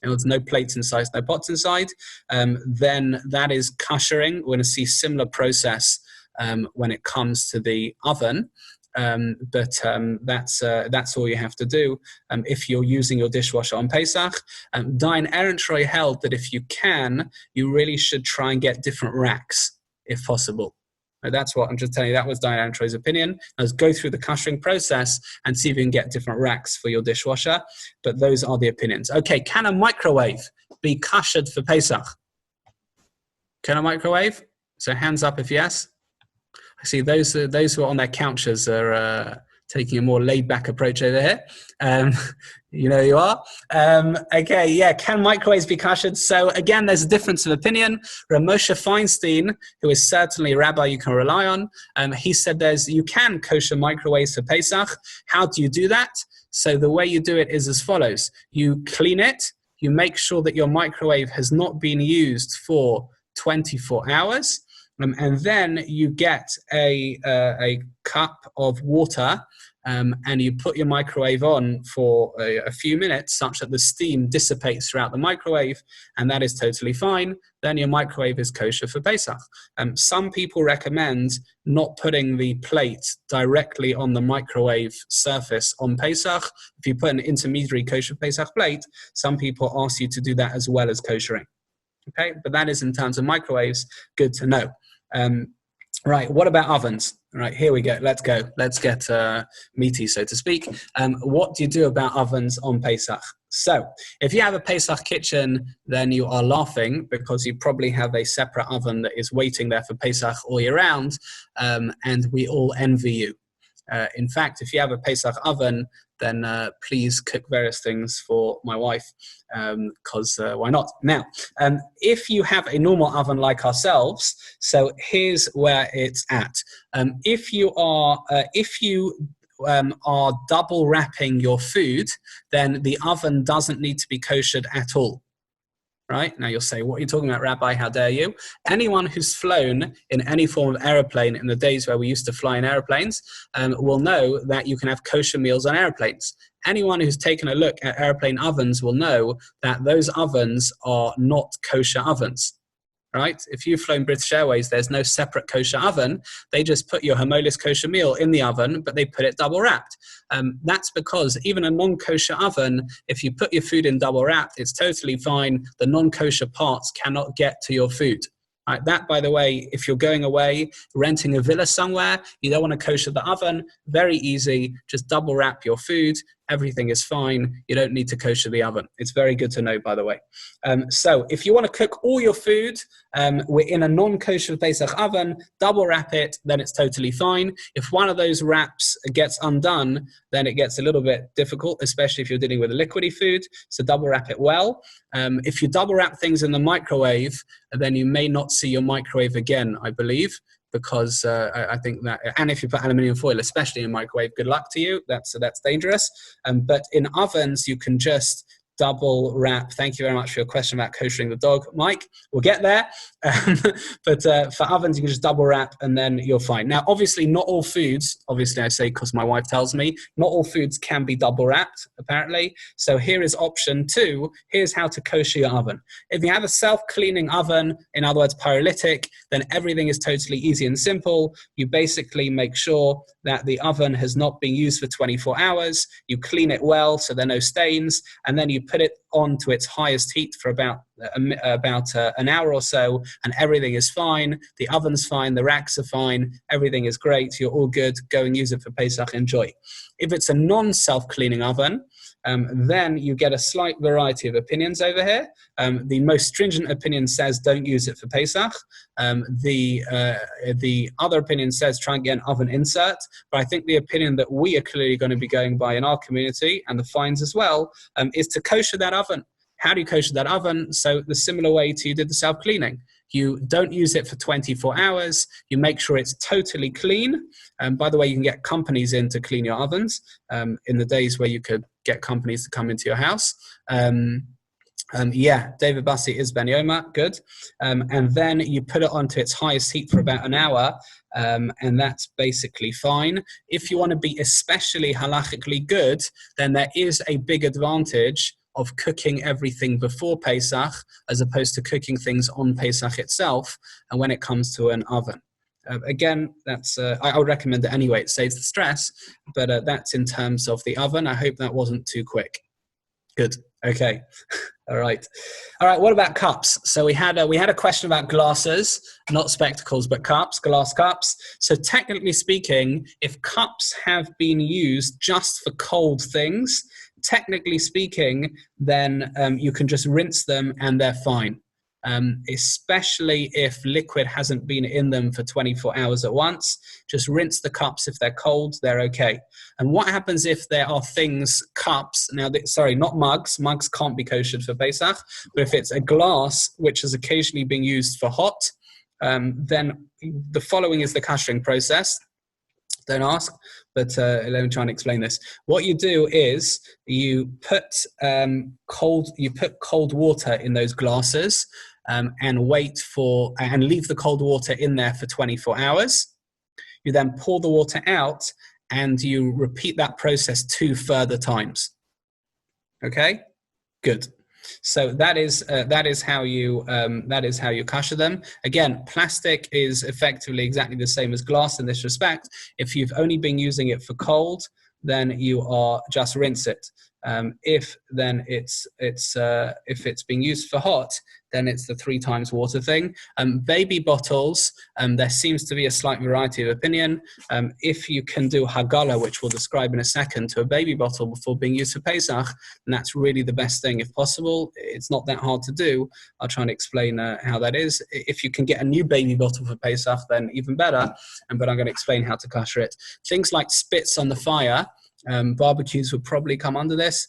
There's no plates inside, no pots inside. Then that is koshering. We're going to see similar process when it comes to the oven. But that's all you have to do if you're using your dishwasher on Pesach. Dayan Ehrentreu held that if you can, you really should try and get different racks if possible. That's what I'm just telling you. That was Dayan Ehrentreu's opinion. Let's go through the koshering process and see if you can get different racks for your dishwasher. But those are the opinions. Okay, can a microwave be koshered for Pesach? Can a microwave? So hands up if yes. I see those who are on their couches are taking a more laid-back approach over here. You know you are. Okay, yeah, can microwaves be koshered? So again, there's a difference of opinion. Moshe Feinstein, who is certainly a rabbi you can rely on, he said you can kosher microwaves for Pesach. How do you do that? So the way you do it is as follows. You clean it. You make sure that your microwave has not been used for 24 hours. And then you get a cup of water and you put your microwave on for a few minutes such that the steam dissipates throughout the microwave, and that is totally fine. Then your microwave is kosher for Pesach. Some people recommend not putting the plate directly on the microwave surface on Pesach. If you put an intermediary kosher Pesach plate, some people ask you to do that as well as koshering. Okay, but that is in terms of microwaves, good to know. Right, what about ovens? Right, here we go. Let's go. Let's get meaty, so to speak. What do you do about ovens on Pesach? So if you have a Pesach kitchen, then you are laughing because you probably have a separate oven that is waiting there for Pesach all year round, and we all envy you. In fact, if you have a Pesach oven, then please cook various things for my wife, because why not? Now, if you have a normal oven like ourselves, so here's where it's at. If you are double wrapping your food, then the oven doesn't need to be koshered at all. Right? Now you'll say, what are you talking about, Rabbi? How dare you? Anyone who's flown in any form of aeroplane in the days where we used to fly in airplanes will know that you can have kosher meals on airplanes. Anyone who's taken a look at airplane ovens will know that those ovens are not kosher ovens. Right? If you've flown British Airways, there's no separate kosher oven. They just put your homogeneous kosher meal in the oven, but they put it double wrapped. That's because even a non-kosher oven, if you put your food in double wrapped, it's totally fine. The non-kosher parts cannot get to your food. Right, that, by the way, if you're going away, renting a villa somewhere, you don't want to kosher the oven, very easy. Just double wrap your food. Everything is fine. You don't need to kosher the oven. It's very good to know, by the way. So if you want to cook all your food we're in a non-kosher Pesach oven, double wrap it, then it's totally fine. If one of those wraps gets undone, then it gets a little bit difficult, especially if you're dealing with a liquidy food. So double wrap it well. If you double wrap things in the microwave, then you may not see your microwave again, I believe, because I think that, and if you put aluminium foil, especially in a microwave, good luck to you. That's dangerous. But in ovens, you can just double wrap. Thank you very much for your question about koshering the dog, Mike. We'll get there. But for ovens, you can just double wrap and then you're fine. Now, obviously, not all foods, obviously I say because my wife tells me, not all foods can be double wrapped, apparently. So here is option 2. Here's how to kosher your oven. If you have a self-cleaning oven, in other words, pyrolytic, then everything is totally easy and simple. You basically make sure that the oven has not been used for 24 hours. You clean it well so there are no stains, and then you put it on to its highest heat for about an hour or so, and everything is fine. The oven's fine, the racks are fine, everything is great, you're all good. Go and use it for Pesach, enjoy. If it's a non-self-cleaning oven, then you get a slight variety of opinions over here. The most stringent opinion says don't use it for Pesach. The other opinion says try and get an oven insert. But I think the opinion that we are clearly going to be going by in our community, and the fines as well, is to kosher that oven. How do you kosher that oven? So the similar way to you did the self-cleaning. You don't use it for 24 hours. You make sure it's totally clean. By the way, you can get companies in to clean your ovens in the days where you could get companies to come into your house. Yeah, David Bussey is Ben Yoma, good. And then you put it onto its highest heat for about an hour, and that's basically fine. If you want to be especially halachically good, then there is a big advantage of cooking everything before Pesach as opposed to cooking things on Pesach itself, and when it comes to an oven. Again, that's I would recommend it anyway. It saves the stress, but that's in terms of the oven. I hope that wasn't too quick. Good. Okay. All right. What about cups? So we had a question about glasses, not spectacles, but cups, glass cups. So technically speaking, if cups have been used just for cold things, technically speaking, then you can just rinse them and they're fine. Especially if liquid hasn't been in them for 24 hours at once. Just rinse the cups. If they're cold, they're okay. And what happens if there are cups, not mugs. Mugs can't be koshered for Pesach, but if it's a glass which is occasionally being used for hot, then the following is the koshering process. Don't ask, but let me try and explain this. What you do is you put cold water in those glasses and leave the cold water in there for 24 hours. You then pour the water out and you repeat that process 2 further times. Okay, good. So that is how you kosher them. Again, plastic is effectively exactly the same as glass in this respect. If you've only been using it for cold, then you are just rinse it. If it's being used for hot, then it's the 3 times water thing. Baby bottles, there seems to be a slight variety of opinion. If you can do hagala, which we'll describe in a second, to a baby bottle before being used for Pesach, then that's really the best thing if possible. It's not that hard to do. I'll try and explain how that is. If you can get a new baby bottle for Pesach, then even better, but I'm going to explain how to kosher it. Things like spits on the fire, barbecues would probably come under this,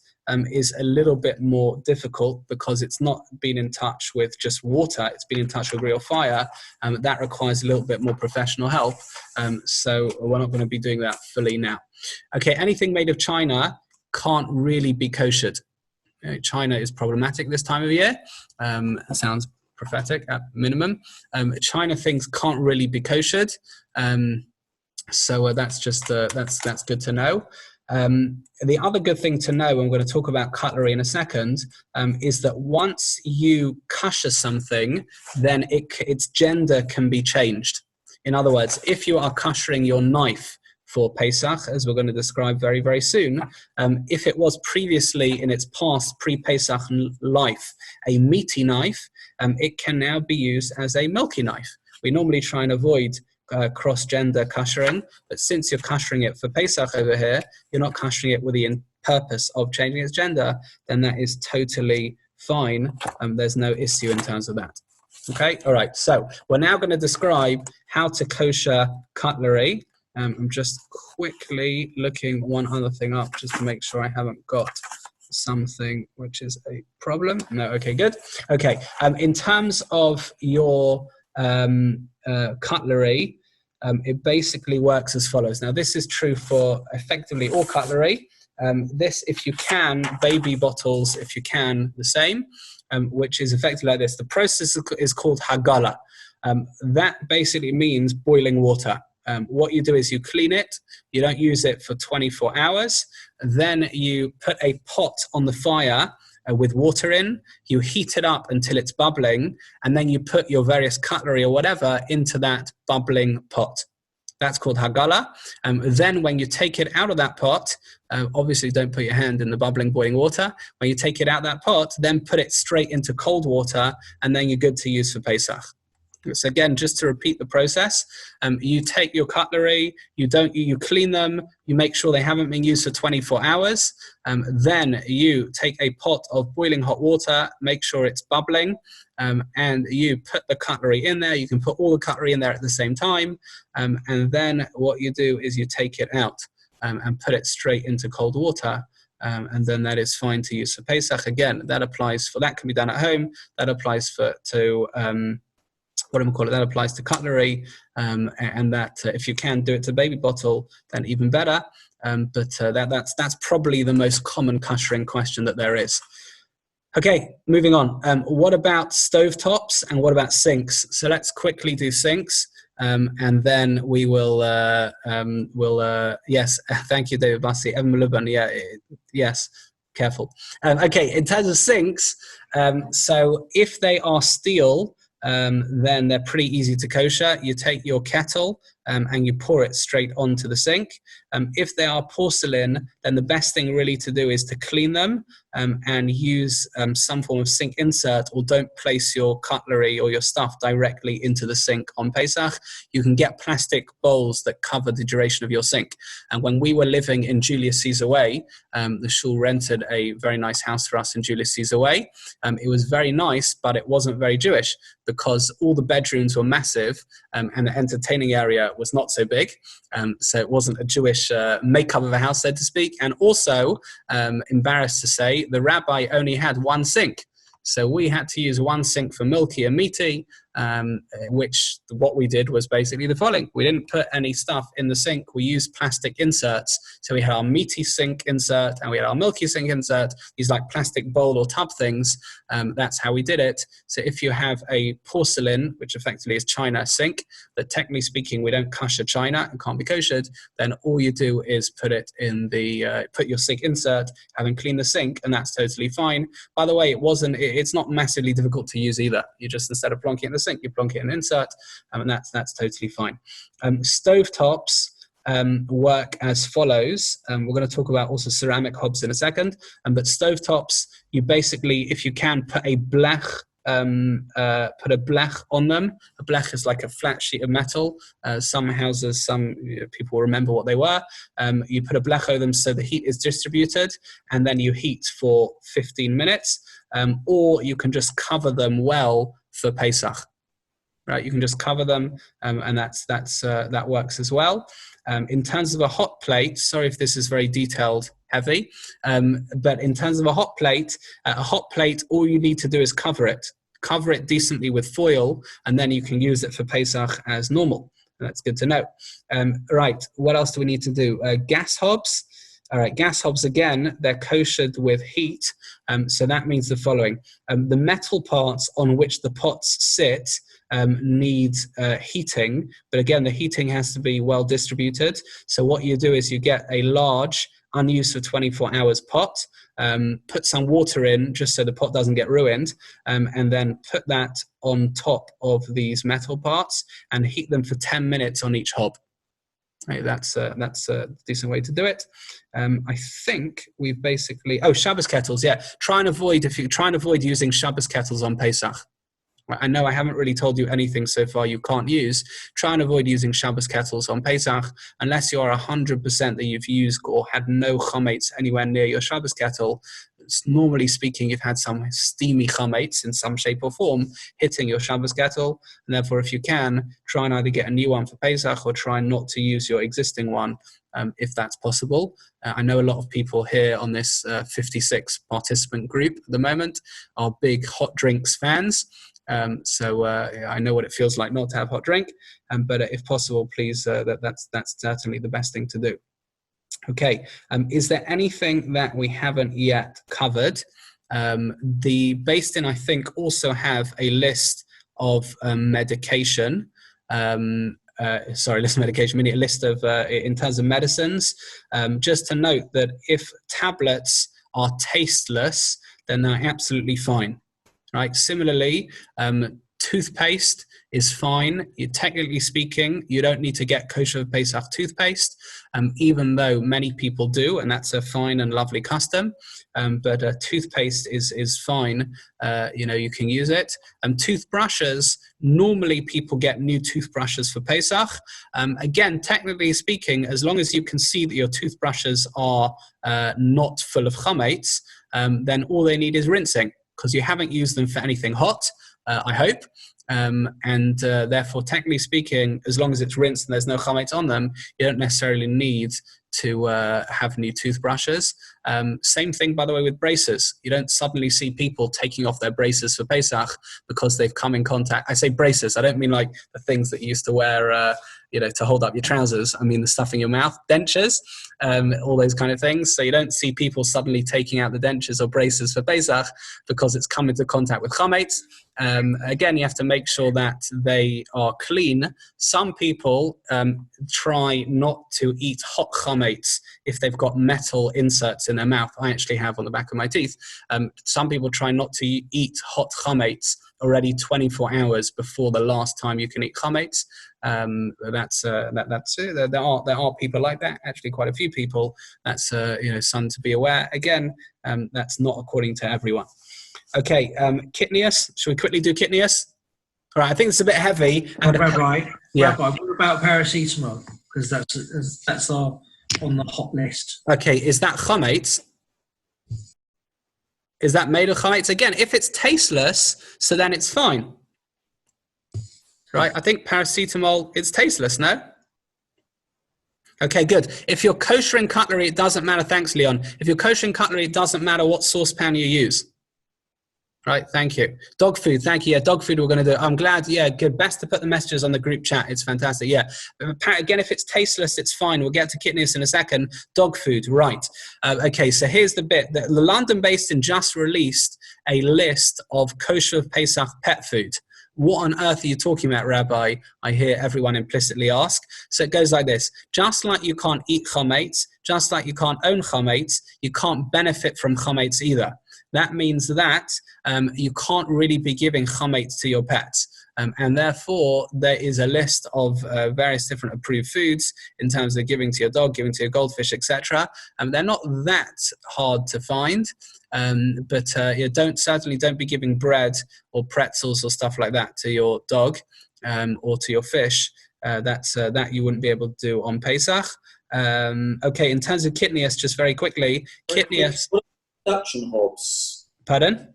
is a little bit more difficult because it's not been in touch with just water, it's been in touch with real fire. That requires a little bit more professional help, so we're not going to be doing that fully now. Okay, anything made of china can't really be koshered. China is problematic this time of year. Sounds prophetic at minimum. China things can't really be koshered, so that's just that's good to know. The other good thing to know, and we're going to talk about cutlery in a second, is that once you kosher something, then its gender can be changed. In other words, if you are koshering your knife for Pesach, as we're going to describe very, very soon, if it was previously in its past pre-Pesach life a meaty knife, it can now be used as a milky knife. We normally try and avoid cross-gender koshering, but since you're koshering it for Pesach over here, you're not koshering it with the purpose of changing its gender, then that is totally fine. There's no issue in terms of that. Okay, all right, so we're now going to describe how to kosher cutlery. I'm just quickly looking one other thing up just to make sure I haven't got something which is a problem. No, okay, good. Okay, in terms of your cutlery, it basically works as follows. Now, this is true for effectively all cutlery. This, if you can, baby bottles, if you can, the same, which is effectively like this. The process is called hagala. That basically means boiling water. What you do is you clean it, you don't use it for 24 hours, then you put a pot on the fire with water in, you heat it up until it's bubbling, and then you put your various cutlery or whatever into that bubbling pot. That's called hagala. Then when you take it out of that pot, obviously don't put your hand in the bubbling, boiling water. When you take it out of that pot, then put it straight into cold water, and then you're good to use for Pesach. So again, just to repeat the process, you take your cutlery, you clean them, you make sure they haven't been used for 24 hours. Then you take a pot of boiling hot water, make sure it's bubbling, and you put the cutlery in there. You can put all the cutlery in there at the same time. And then what you do is you take it out and put it straight into cold water. And then that is fine to use for Pesach. Again, that can be done at home. That applies that applies to cutlery, and that if you can do it to baby bottle, then even better. But that's probably the most common koshering question that there is. Okay, moving on. What about stovetops and what about sinks? So let's quickly do sinks, and then we will. Yes, thank you, David Bassi. Evan Muluban, yeah, yes. Careful. Okay, in terms of sinks, so if they are steel, then they're pretty easy to kosher. You take your kettle and you pour it straight onto the sink. If they are porcelain, then the best thing really to do is to clean them and use some form of sink insert, or don't place your cutlery or your stuff directly into the sink on Pesach. You can get plastic bowls that cover the duration of your sink. And when we were living in Julius Caesar Way, the shul rented a very nice house for us in Julius Caesar Way. It was very nice, but it wasn't very Jewish because all the bedrooms were massive and the entertaining area was not so big. So it wasn't a Jewish makeup of a house, so to speak. And also, embarrassed to say, the rabbi only had one sink. So we had to use one sink for milky and meaty, which what we did was basically the following. We didn't put any stuff in the sink. We used plastic inserts. So we had our meaty sink insert and we had our milky sink insert, these like plastic bowl or tub things. That's how we did it. So if you have a porcelain, which effectively is china sink, that technically speaking, we don't kosher china and can't be koshered, then all you do is put it in the, put your sink insert, having cleaned the sink, and that's totally fine. By the way, it's not massively difficult to use either. You just, instead of plonking it in the sink, you plonk it in an insert, and that's totally fine. Stovetops, work as follows. We're going to talk about also ceramic hobs in a second, but stovetops, you basically, if you can, put a blech on them. A blech is like a flat sheet of metal. Some houses, people remember what they were. You put a blech over them so the heat is distributed, and then you heat for 15 minutes, or you can just cover them well for Pesach. Right, you can just cover them, and that works as well. In terms of a hot plate, sorry if this is very detailed, heavy, but in terms of a hot plate, all you need to do is cover it decently with foil, and then you can use it for Pesach as normal. That's good to know. Right, what else do we need to do? Gas hobs. All right, gas hobs, again, they're koshered with heat, so that means the following. The metal parts on which the pots sit need heating, but again, the heating has to be well distributed. So what you do is you get a large, unused for 24 hours pot, put some water in just so the pot doesn't get ruined, and then put that on top of these metal parts and heat them for 10 minutes on each hob. Right, that's a decent way to do it. I think we've basically... Oh, Shabbos kettles, yeah. Try and avoid using Shabbos kettles on Pesach. I know I haven't really told you anything so far you can't use. Try and avoid using Shabbos kettles on Pesach unless you are 100% that you've used or had no chametz anywhere near your Shabbos kettle. Normally speaking, you've had some steamy chametz in some shape or form hitting your Shabbos kettle, and therefore, if you can, try and either get a new one for Pesach or try not to use your existing one, if that's possible. I know a lot of people here on this 56 participant group at the moment are big hot drinks fans. So I know what it feels like not to have hot drink, but if possible, please, that's certainly the best thing to do. Okay, is there anything that we haven't yet covered? The Beis Din, I think, also have a list of medication. List of medication, meaning a list of, in terms of medicines. Just to note that if tablets are tasteless, then they're absolutely fine. Right. Similarly, toothpaste is fine. Technically speaking, you don't need to get kosher Pesach toothpaste, even though many people do, and that's a fine and lovely custom. But toothpaste is fine. You can use it. Toothbrushes, normally people get new toothbrushes for Pesach. Again, technically speaking, as long as you can see that your toothbrushes are not full of chametz, then all they need is rinsing, because you haven't used them for anything hot, I hope. And therefore, technically speaking, as long as it's rinsed and there's no chametz on them, you don't necessarily need to have new toothbrushes. Same thing, by the way, with braces. You don't suddenly see people taking off their braces for Pesach because they've come in contact. I say braces, I don't mean like the things that you used to wear to hold up your trousers. I mean the stuff in your mouth, dentures, all those kind of things. So you don't see people suddenly taking out the dentures or braces for Pesach because it's come into contact with chametz. Again, you have to make sure that they are clean. Some people try not to eat hot chametz if they've got metal inserts in their mouth. I actually have on the back of my teeth. Some people try not to eat hot chametz already 24 hours before the last time you can eat chametz. That's it. There are people like that. Actually, quite a few people. That's something to be aware. Again, that's not according to everyone. Okay, Kitnius. Should we quickly do Kitnius? All right. I think it's a bit heavy. Rabbi, yeah. Rabbi, what about paracetamol? Because that's on the hot list. Okay, is that chametz? Is that made of chametz? Again, if it's tasteless, so then it's fine. Right? I think paracetamol, it's tasteless, no? Okay, good. If you're koshering cutlery, it doesn't matter. Thanks, Leon. If you're koshering cutlery, it doesn't matter what saucepan you use. Right, thank you. Dog food, thank you. Yeah, dog food we're going to do. I'm glad, yeah, good. Best to put the messages on the group chat. It's fantastic, yeah. Again, if it's tasteless, it's fine. We'll get to kitnius in a second. Dog food, right. Okay, so here's the bit. The London Beis Din just released a list of kosher Pesach pet food. What on earth are you talking about, Rabbi? I hear everyone implicitly ask. So it goes like this. Just like you can't eat chametz, just like you can't own chametz, you can't benefit from chametz either. That means that you can't really be giving chametz to your pets. And therefore, there is a list of various different approved foods in terms of giving to your dog, giving to your goldfish, etc. They're not that hard to find, but certainly don't be giving bread or pretzels or stuff like that to your dog or to your fish. That you wouldn't be able to do on Pesach. Okay, in terms of kitnius, just very quickly, kitnius. Induction hobs. Pardon?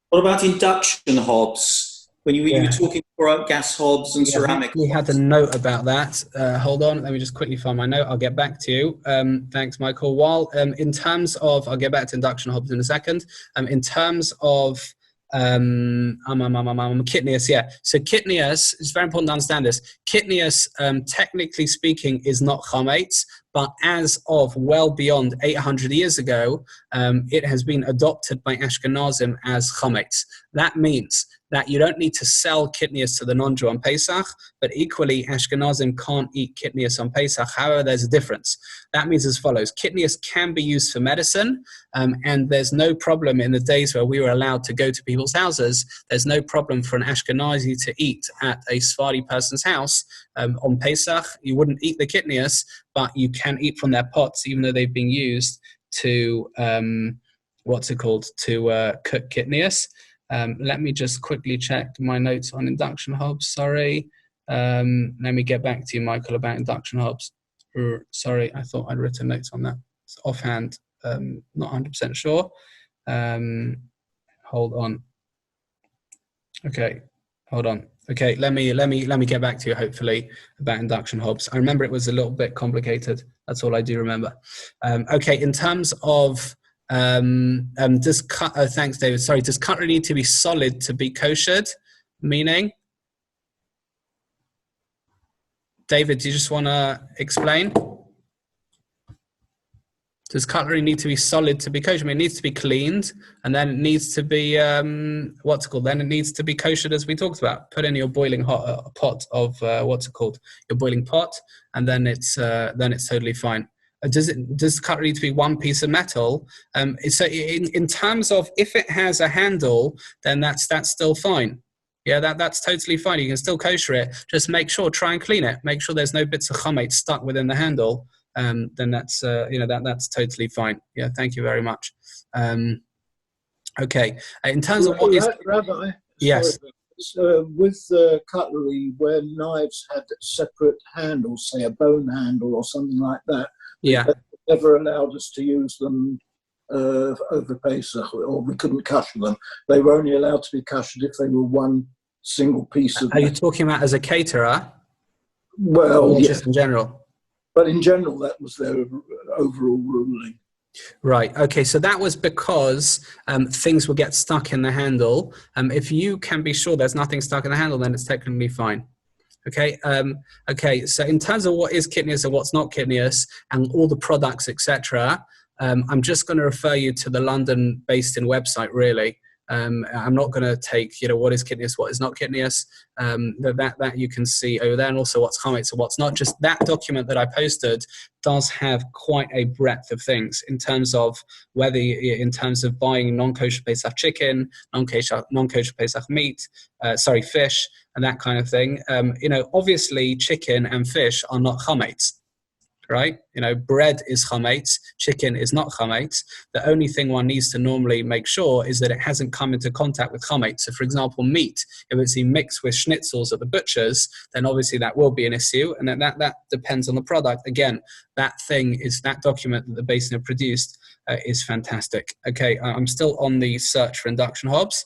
What about induction hobs? When you were talking about gas hobs and ceramic. We had a note about that. Hold on, let me just quickly find my note. I'll get back to you. Thanks, Michael. While in terms of, I'll get back to induction hobs in a second. In terms of kitnius, so kitnius, it's very important to understand this. Kitnius, technically speaking, is not chametz, but as of well beyond 800 years ago, it has been adopted by Ashkenazim as chametz. That means that you don't need to sell kitnius to the non-Jew on Pesach, but equally Ashkenazim can't eat kitnius on Pesach. However, there's a difference. That means as follows: kitnius can be used for medicine, and there's no problem in the days where we were allowed to go to people's houses. There's no problem for an Ashkenazi to eat at a Sephardi person's house on Pesach. You wouldn't eat the kitnius, but you can eat from their pots, even though they've been used to cook kitnius. Let me just quickly check my notes on induction hobs. Sorry. Let me get back to you, Michael, about induction hobs. Sorry, I thought I'd written notes on that. It's offhand, not 100% sure. Hold on. Okay, hold on. Okay, let me get back to you, hopefully, about induction hobs. I remember it was a little bit complicated. That's all I do remember. Okay, in terms of thanks, David. Sorry, does cutlery need to be solid to be koshered? Meaning, David, do you just want to explain? Does cutlery need to be solid to be kosher? I mean, it needs to be cleaned, and then it needs to be Then it needs to be koshered, as we talked about. Put in your boiling hot pot of your boiling pot, and then it's totally fine. Does cutlery need to be one piece of metal? So in terms of if it has a handle, then that's still fine. Yeah, that's totally fine. You can still kosher it. Just try and clean it. Make sure there's no bits of chametz stuck within the handle. Then that's that's totally fine. Yeah, thank you very much. Okay, in terms of what is Rabbi? Yes. With cutlery, where knives had separate handles, say a bone handle or something like that, yeah, they never allowed us to use them over Pesach, or we couldn't kosher them. They were only allowed to be koshered if they were one single piece of. Are you talking about as a caterer? Well, or yeah. just in general? But in general, that was their overall ruling. Right. Okay. So that was because things will get stuck in the handle. If you can be sure there's nothing stuck in the handle, then it's technically fine. Okay. Okay. So in terms of what is kitnius and what's not kitnius, and all the products, etc., I'm just going to refer you to the London-based website. Really, I'm not going to take what is kitnius, what is not kitnius. That you can see over there, and also what's chametz and what's not. Just that document that I posted does have quite a breadth of things in terms of buying non-kosher Pesach chicken, non-kosher Pesach meat, fish, and that kind of thing. Obviously chicken and fish are not chametz. Right? Bread is chametz, chicken is not chametz. The only thing one needs to normally make sure is that it hasn't come into contact with chametz. So, for example, meat, if it's mixed with schnitzels at the butcher's, then obviously that will be an issue, and then that depends on the product. Again, that document that the Basin have produced is fantastic. Okay, I'm still on the search for induction hobs.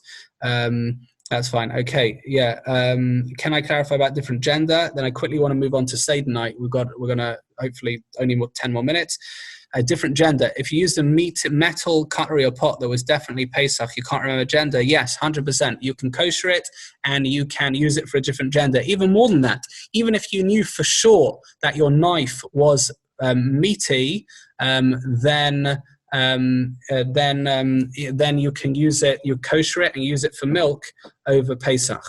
That's fine. Okay. Yeah. Can I clarify about different gender? Then I quickly want to move on to Seder night. We're going to hopefully only 10 more minutes. A different gender. If you used a metal cutlery or pot that was definitely Pesach, you can't remember gender. Yes, 100%. You can kosher it and you can use it for a different gender. Even more than that, even if you knew for sure that your knife was meaty, then you can use it, you kosher it and use it for milk over Pesach.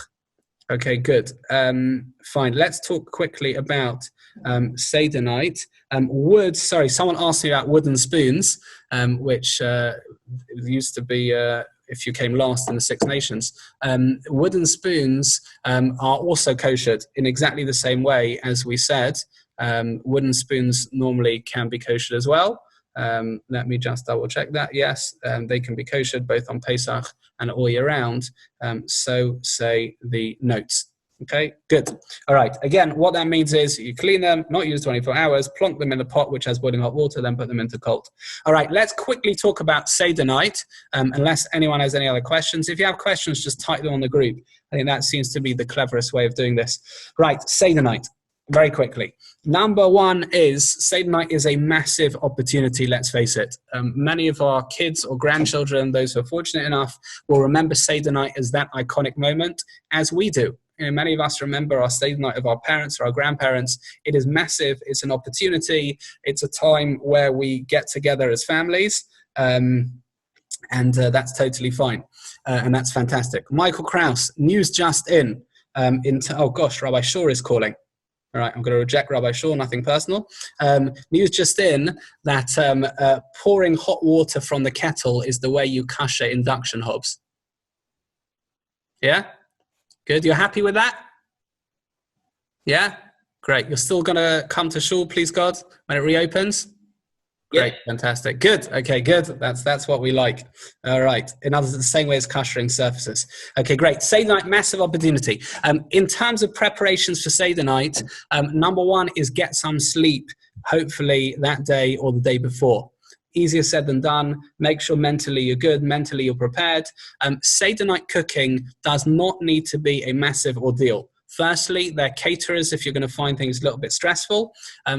Okay, good. Fine. Let's talk quickly about Seder night. Someone asked me about wooden spoons, which used to be if you came last in the Six Nations. Wooden spoons are also koshered in exactly the same way as we said. Wooden spoons normally can be koshered as well. Let me just double check that. Yes, they can be koshered both on Pesach and all year round. So say the notes. Okay, good. All right. Again, what that means is you clean them, not use 24 hours, plonk them in the pot, which has boiling hot water, then put them into cold. All right, let's quickly talk about Seder night, unless anyone has any other questions. If you have questions, just type them on the group. I think that seems to be the cleverest way of doing this. Right, Seder night. Very quickly. Number one is Seder night is a massive opportunity, let's face it. Many of our kids or grandchildren, those who are fortunate enough, will remember Seder night as that iconic moment, as we do. You know, many of us remember our Seder night of our parents or our grandparents. It is massive. It's an opportunity. It's a time where we get together as families, and that's totally fine. And that's fantastic. Michael Krause, news just in. Oh gosh, Rabbi Shiur is calling. All right, I'm going to reject Rabbi Shiur, nothing personal. News just in that pouring hot water from the kettle is the way you kasher induction hobs. Yeah? Good. You're happy with that? Yeah? Great. You're still going to come to shul, please God, when it reopens? Great. Yeah. Fantastic. Good. Okay, good. That's what we like. All right. In other words, the same way as kashering surfaces. Okay, great. Seder night, massive opportunity. In terms of preparations for Seder night, number one is get some sleep, hopefully that day or the day before. Easier said than done. Make sure mentally you're good, mentally you're prepared. Seder night cooking does not need to be a massive ordeal. Firstly, they're caterers if you're going to find things a little bit stressful.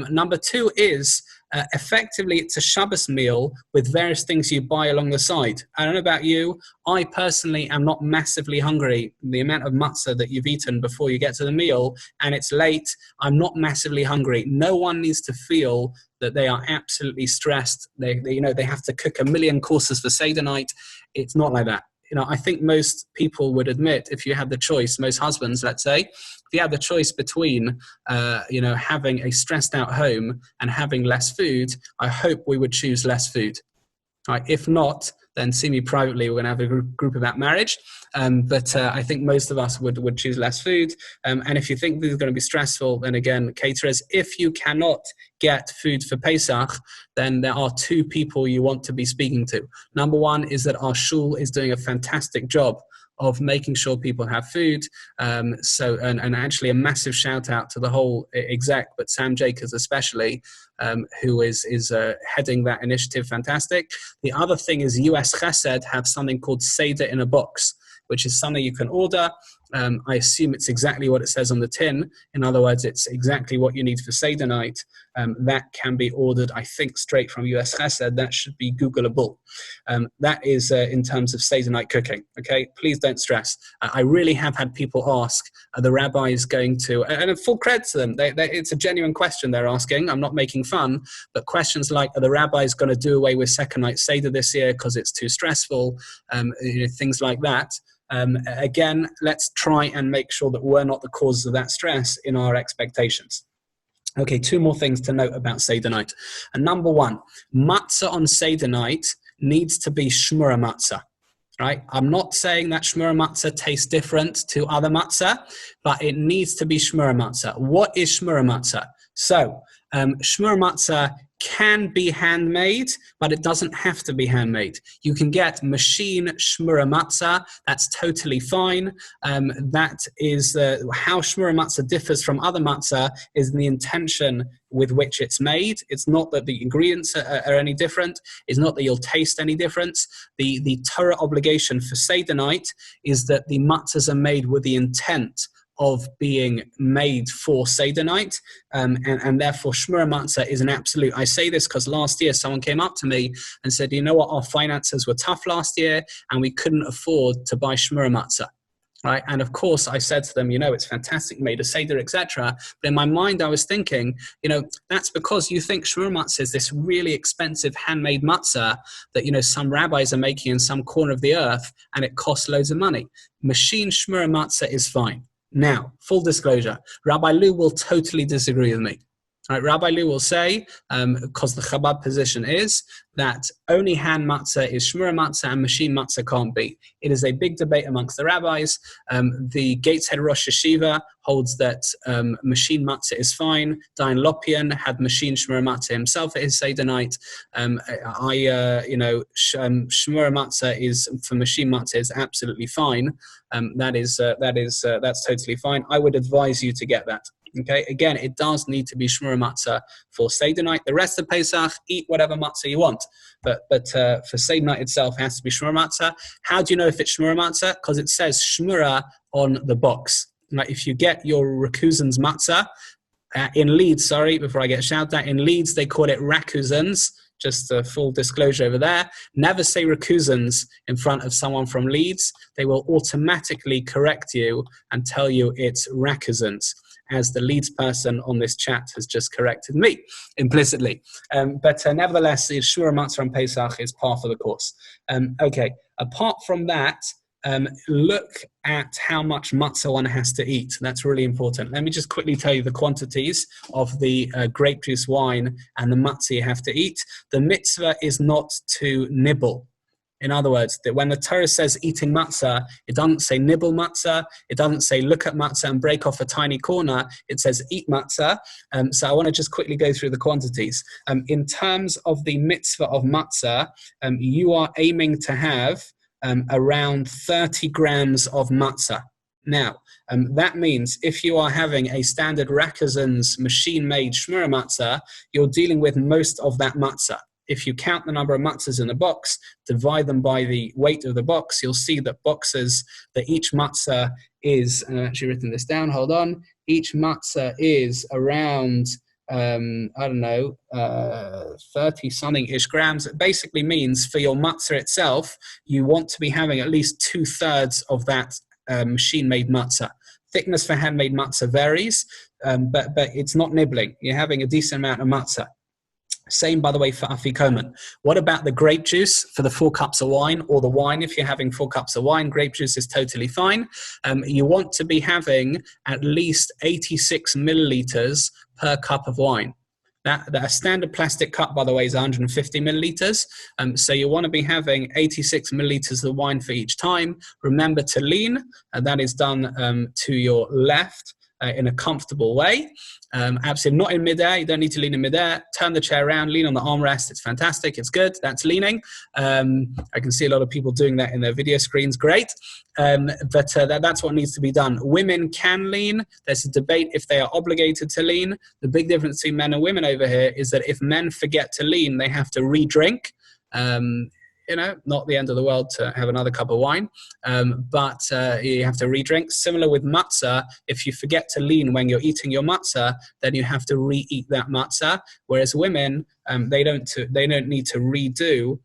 Number two is effectively it's a Shabbos meal with various things you buy along the side. I don't know about you. I personally am not massively hungry. The amount of matzah that you've eaten before you get to the meal and it's late, I'm not massively hungry. No one needs to feel that they are absolutely stressed. They have to cook 1 million courses for Seder night. It's not like that. You know, I think most people would admit, if you had the choice, most husbands, let's say, if you had the choice between, having a stressed out home and having less food, I hope we would choose less food. Right? If not, then see me privately. We're going to have a group about marriage. But I think most of us would choose less food. And if you think this is going to be stressful, then again, caterers, if you cannot get food for Pesach, then there are two people you want to be speaking to. Number one is that our shul is doing a fantastic job of making sure people have food. And actually a massive shout out to the whole exec, but Sam Jacobs especially, who is heading that initiative. Fantastic. The other thing is US Chesed have something called Seder in a box, which is something you can order. I assume it's exactly what it says on the tin. In other words, it's exactly what you need for Seder night. That can be ordered, I think, straight from US Chesed. That should be Googleable. That is in terms of Seder night cooking. Okay, please don't stress. I really have had people ask, are the rabbis going to, and full credit to them, it's a genuine question they're asking. I'm not making fun, but questions like, are the rabbis going to do away with second night Seder this year because it's too stressful? Things like that. Again, let's try and make sure that we're not the causes of that stress in our expectations. Okay, two more things to note about Seder night. And number one, matzah on Seder night needs to be shmura matzah. Right? I'm not saying that shmura matzah tastes different to other matzah, but it needs to be shmura matzah. What is shmura matzah? So, shmura matzah can be handmade, but it doesn't have to be handmade. You can get machine shmura matzah. That's totally fine. That is how shmura matzah differs from other matzah is the intention with which it's made. It's not that the ingredients are any different. It's not that you'll taste any difference. The Torah obligation for Seder night is that the matzahs are made with the intent of being made for Seder night, and therefore shmura matzah is an absolute. I say this because last year someone came up to me and said, you know what, our finances were tough last year and we couldn't afford to buy shmura matzah. Right? And of course I said to them, it's fantastic, made a Seder, etc. But in my mind I was thinking, that's because you think shmura matzah is this really expensive handmade matzah that, some rabbis are making in some corner of the earth and it costs loads of money. Machine shmura matzah is fine. Now, full disclosure, Rabbi Lou will totally disagree with me. Right, Rabbi Lu will say, because the Chabad position is that only hand matzah is shmura matzah and machine matzah can't be. It is a big debate amongst the rabbis. The Gateshead Rosh Yeshiva holds that machine matzah is fine. Dayan Lopian had machine shmura matzah himself at his Seder night. Shmura matzah is for machine matzah is absolutely fine. That's totally fine. I would advise you to get that. Okay, again, it does need to be shmura matzah for Seder night. The rest of Pesach, eat whatever matzah you want. But for Seder night itself, it has to be shmura matzah. How do you know if it's shmura matzah? Because it says shmura on the box. Like if you get your Rakuzan's matzah, in Leeds, before I get shouted at, in Leeds, they call it Rakuzans. Just a full disclosure over there. Never say Rakuzans in front of someone from Leeds. They will automatically correct you and tell you it's Rakuzans, as the Leeds person on this chat has just corrected me implicitly. But nevertheless, the shmura matzah on Pesach is par for the course. Okay, apart from that, look at how much matzah one has to eat. That's really important. Let me just quickly tell you the quantities of the grape juice wine and the matzah you have to eat. The mitzvah is not to nibble. In other words, that when the Torah says eating matzah, it doesn't say nibble matzah. It doesn't say look at matzah and break off a tiny corner. It says eat matzah. So I want to just quickly go through the quantities. In terms of the mitzvah of matzah, you are aiming to have around 30 grams of matzah. Now, that means if you are having a standard Rakuzan's machine-made shmura matzah, you're dealing with most of that matzah. If you count the number of matzahs in the box, divide them by the weight of the box, you'll see that each matzah is, and I've actually written this down, hold on, each matzah is around, 30-something-ish grams. It basically means for your matzah itself, you want to be having at least 2/3 of that machine-made matzah. Thickness for handmade matzah varies, but it's not nibbling. You're having a decent amount of matzah. Same, by the way, for afikomen. What about the grape juice for the 4 cups of wine, or the wine if you're having 4 cups of wine? Grape juice is totally fine. You want to be having at least 86 milliliters per cup of wine. A standard plastic cup, by the way, is 150 milliliters. So you want to be having 86 milliliters of wine for each time. Remember to lean, and that is done to your left in a comfortable way. Absolutely not in midair. You don't need to lean in midair. Turn the chair around, lean on the armrest. It's fantastic. It's good. That's leaning. I can see a lot of people doing that in their video screens. Great. But that's what needs to be done. Women can lean. There's a debate if they are obligated to lean. The big difference between men and women over here is that if men forget to lean, they have to re-drink. Not the end of the world to have another cup of wine, but you have to re-drink. Similar with matzah, if you forget to lean when you're eating your matzah, then you have to re-eat that matzah. Whereas women, they don't need to redo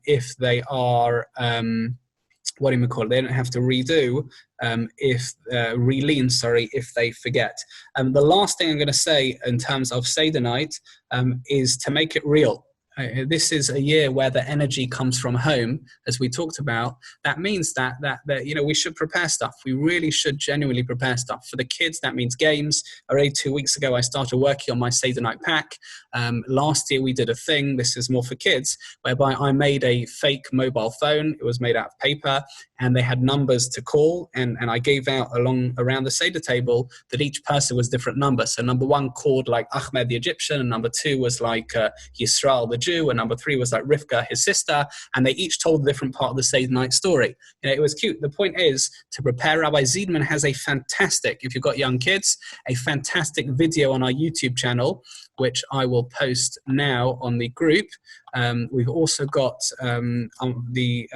if they are. They don't have to redo re-lean, if they forget. The last thing I'm going to say in terms of Seder night is to make it real. This is a year where the energy comes from home, as we talked about. That means that we should prepare stuff. We really should genuinely prepare stuff. For the kids, that means games. Already 2 weeks ago, I started working on my Seder night pack. Last year, we did a thing, this is more for kids, whereby I made a fake mobile phone. It was made out of paper, and they had numbers to call, and I gave out around the Seder table that each person was different numbers. So number 1 called like Ahmed the Egyptian, and number 2 was like Yisrael the Jew, and number 3 was like Rivka, his sister, and they each told a different part of the Seder night story. It was cute. The point is to prepare. Rabbi Ziedman has a fantastic, if you've got young kids, a fantastic video on our YouTube channel, which I will post now on the group. We've also got the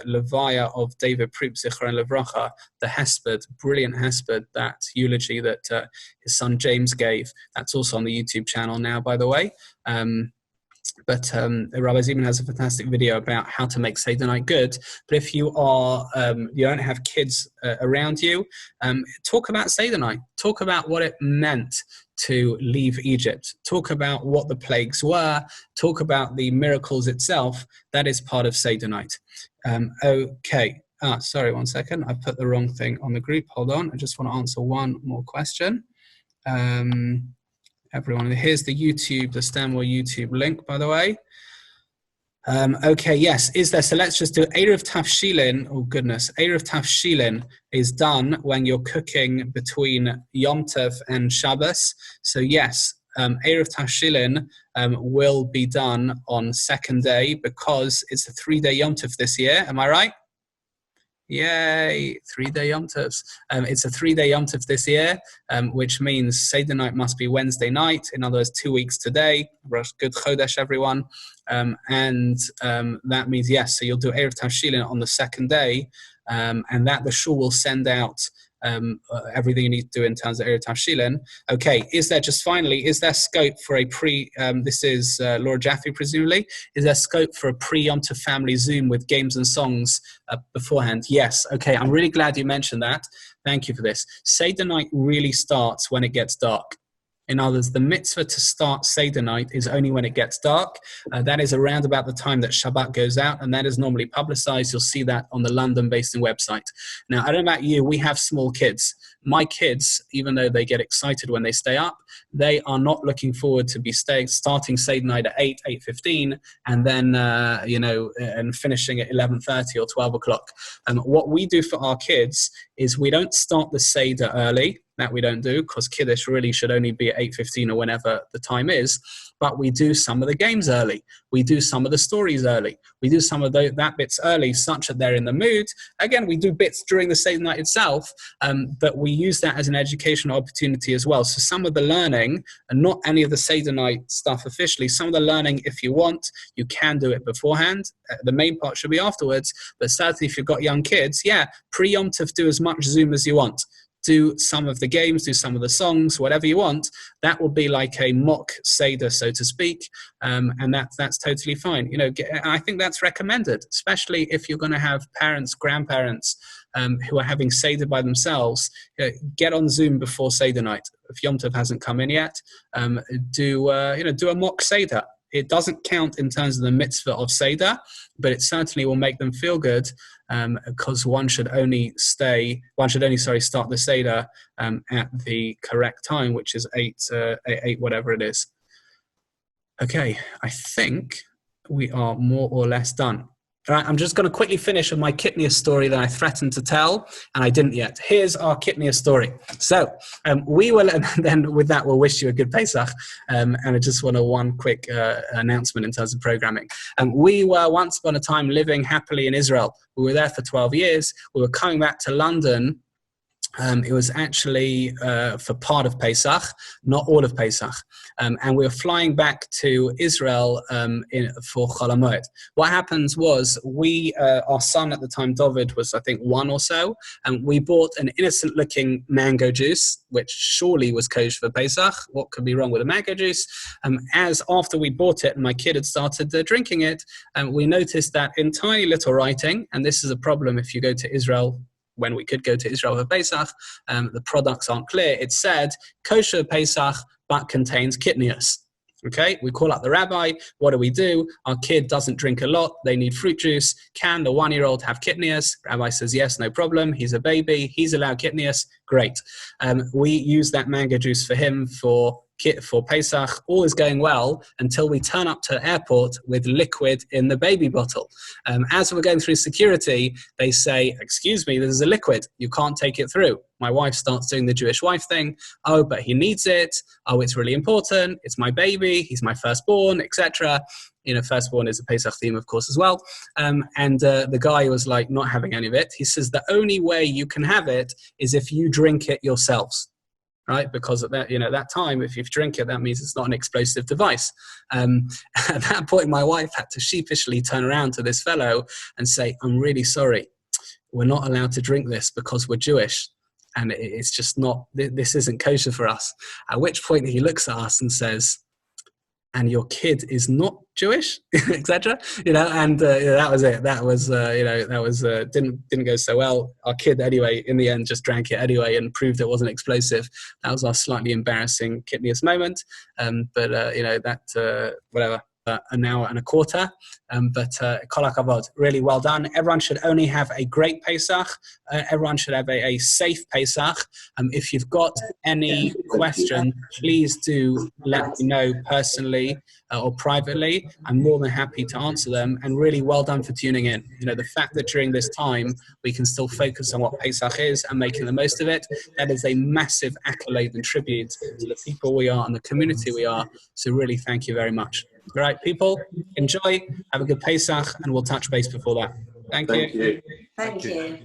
Levaya of David Proop, Zichron Levracha, the Hesped, brilliant Hesped, that eulogy that his son James gave. That's also on the YouTube channel now, by the way. But Rabbi Zeman has a fantastic video about how to make Seder night good. But if you are, you don't have kids around you, talk about Seder night. Talk about what it meant to leave Egypt. Talk about what the plagues were. Talk about the miracles itself. That is part of Seder night. Okay. Sorry, 1 second. I put the wrong thing on the group. Hold on. I just want to answer one more question. everyone. Here's the Stanmore YouTube link, by the way. Okay, yes, is there? So let's just do Erev Tafshilin. Oh goodness, Erev Tafshilin is done when you're cooking between Yom Tov and Shabbos. So yes, Erev Tafshilin will be done on second day because it's a 3-day Yom Tov this year. Am I right? Yay, 3-day Yom Tovs. It's a 3-day Yom Tov this year, which means Seder night must be Wednesday night. In other words, 2 weeks today. Good Chodesh, everyone. And that means, yes, so you'll do Erev Tavshilin on the second day, and that the shul will send out everything you need to do in terms of Erev Tavshilin. Okay, is there scope for a this is Laura Jaffe, presumably, is there scope for a pre-Yom Tov family Zoom with games and songs beforehand? Yes, okay, I'm really glad you mentioned that. Thank you for this. Seder night really starts when it gets dark. In other words, the mitzvah to start Seder night is only when it gets dark. That is around about the time that Shabbat goes out, and that is normally publicized. You'll see that on the London-based website. Now, I don't know about you, we have small kids. My kids, even though they get excited when they stay up, they are not looking forward to be starting Seder night at 8, 8:15, and then, and finishing at 11:30 or 12 o'clock. What we do for our kids is we don't start the Seder early. That we don't do, because Kiddush really should only be at 8:15 or whenever the time is. But we do some of the games early. We do some of the stories early. We do some of that bits early, such that they're in the mood. Again, we do bits during the Seder night itself, but we use that as an educational opportunity as well. So some of the learning, and not any of the Seder night stuff officially, some of the learning, if you want, you can do it beforehand. The main part should be afterwards. But sadly, if you've got young kids, pre-Yom Tov, do as much Zoom as you want. Do some of the games, do some of the songs, whatever you want. That will be like a mock Seder, so to speak, and that's totally fine. I think that's recommended, especially if you're going to have parents, grandparents who are having Seder by themselves. Get on Zoom before Seder night. If Yom Tov hasn't come in yet, do a mock Seder. It doesn't count in terms of the mitzvah of Seder, but it certainly will make them feel good, because one should only start the Seder at the correct time, which is 8, whatever it is. Okay, I think we are more or less done. All right, I'm just going to quickly finish with my Kitnius story that I threatened to tell, and I didn't yet. Here's our Kitnius story. So we will, and then with that, we'll wish you a good Pesach. And I just want one quick announcement in terms of programming. We were once upon a time living happily in Israel. We were there for 12 years. We were coming back to London. It was actually for part of Pesach, not all of Pesach. And we were flying back to Israel for Chol HaMoed. What happens was our son at the time, David, was I think 1 or so, and we bought an innocent-looking mango juice, which surely was kosher for Pesach. What could be wrong with a mango juice? As after we bought it and my kid had started drinking it, we noticed that in tiny little writing, and this is a problem if you go to Israel, when we could go to Israel for Pesach, the products aren't clear. It said, kosher Pesach, but contains kitnius. Okay, we call up the rabbi. What do? Our kid doesn't drink a lot. They need fruit juice. Can the 1-year-old have kitnius? Rabbi says, yes, no problem. He's a baby. He's allowed kitnius. Great. We use that mango juice for him for Pesach. All is going well until we turn up to the airport with liquid in the baby bottle. As we're going through security, they say, excuse me, there's a liquid. You can't take it through. My wife starts doing the Jewish wife thing. Oh, but he needs it. Oh, it's really important. It's my baby. He's my firstborn, etc. Firstborn is a Pesach theme, of course, as well. And the guy was like not having any of it. He says, the only way you can have it is if you drink it yourselves. Right, because at that time, if you drink it, that means it's not an explosive device. At that point, my wife had to sheepishly turn around to this fellow and say, "I'm really sorry, we're not allowed to drink this because we're Jewish, and it's just not. This isn't kosher for us." At which point, he looks at us and says, "And your kid is not Jewish," etc. And that was it. That was didn't go so well. Our kid, anyway, in the end, just drank it anyway and proved it wasn't explosive. That was our slightly embarrassing kitnius moment. Whatever. an hour and a quarter. But kol hakavod, really well done. Everyone should only have a great Pesach. Everyone should have a safe Pesach. If you've got any question, please do let me know personally or privately. I'm more than happy to answer them. And really well done for tuning in. You know, the fact that during this time we can still focus on what Pesach is and making the most of it, that is a massive accolade and tribute to the people we are and the community we are. So really thank you very much. All right, people, enjoy, have a good Pesach, and we'll touch base before that. Thank you. Thank you.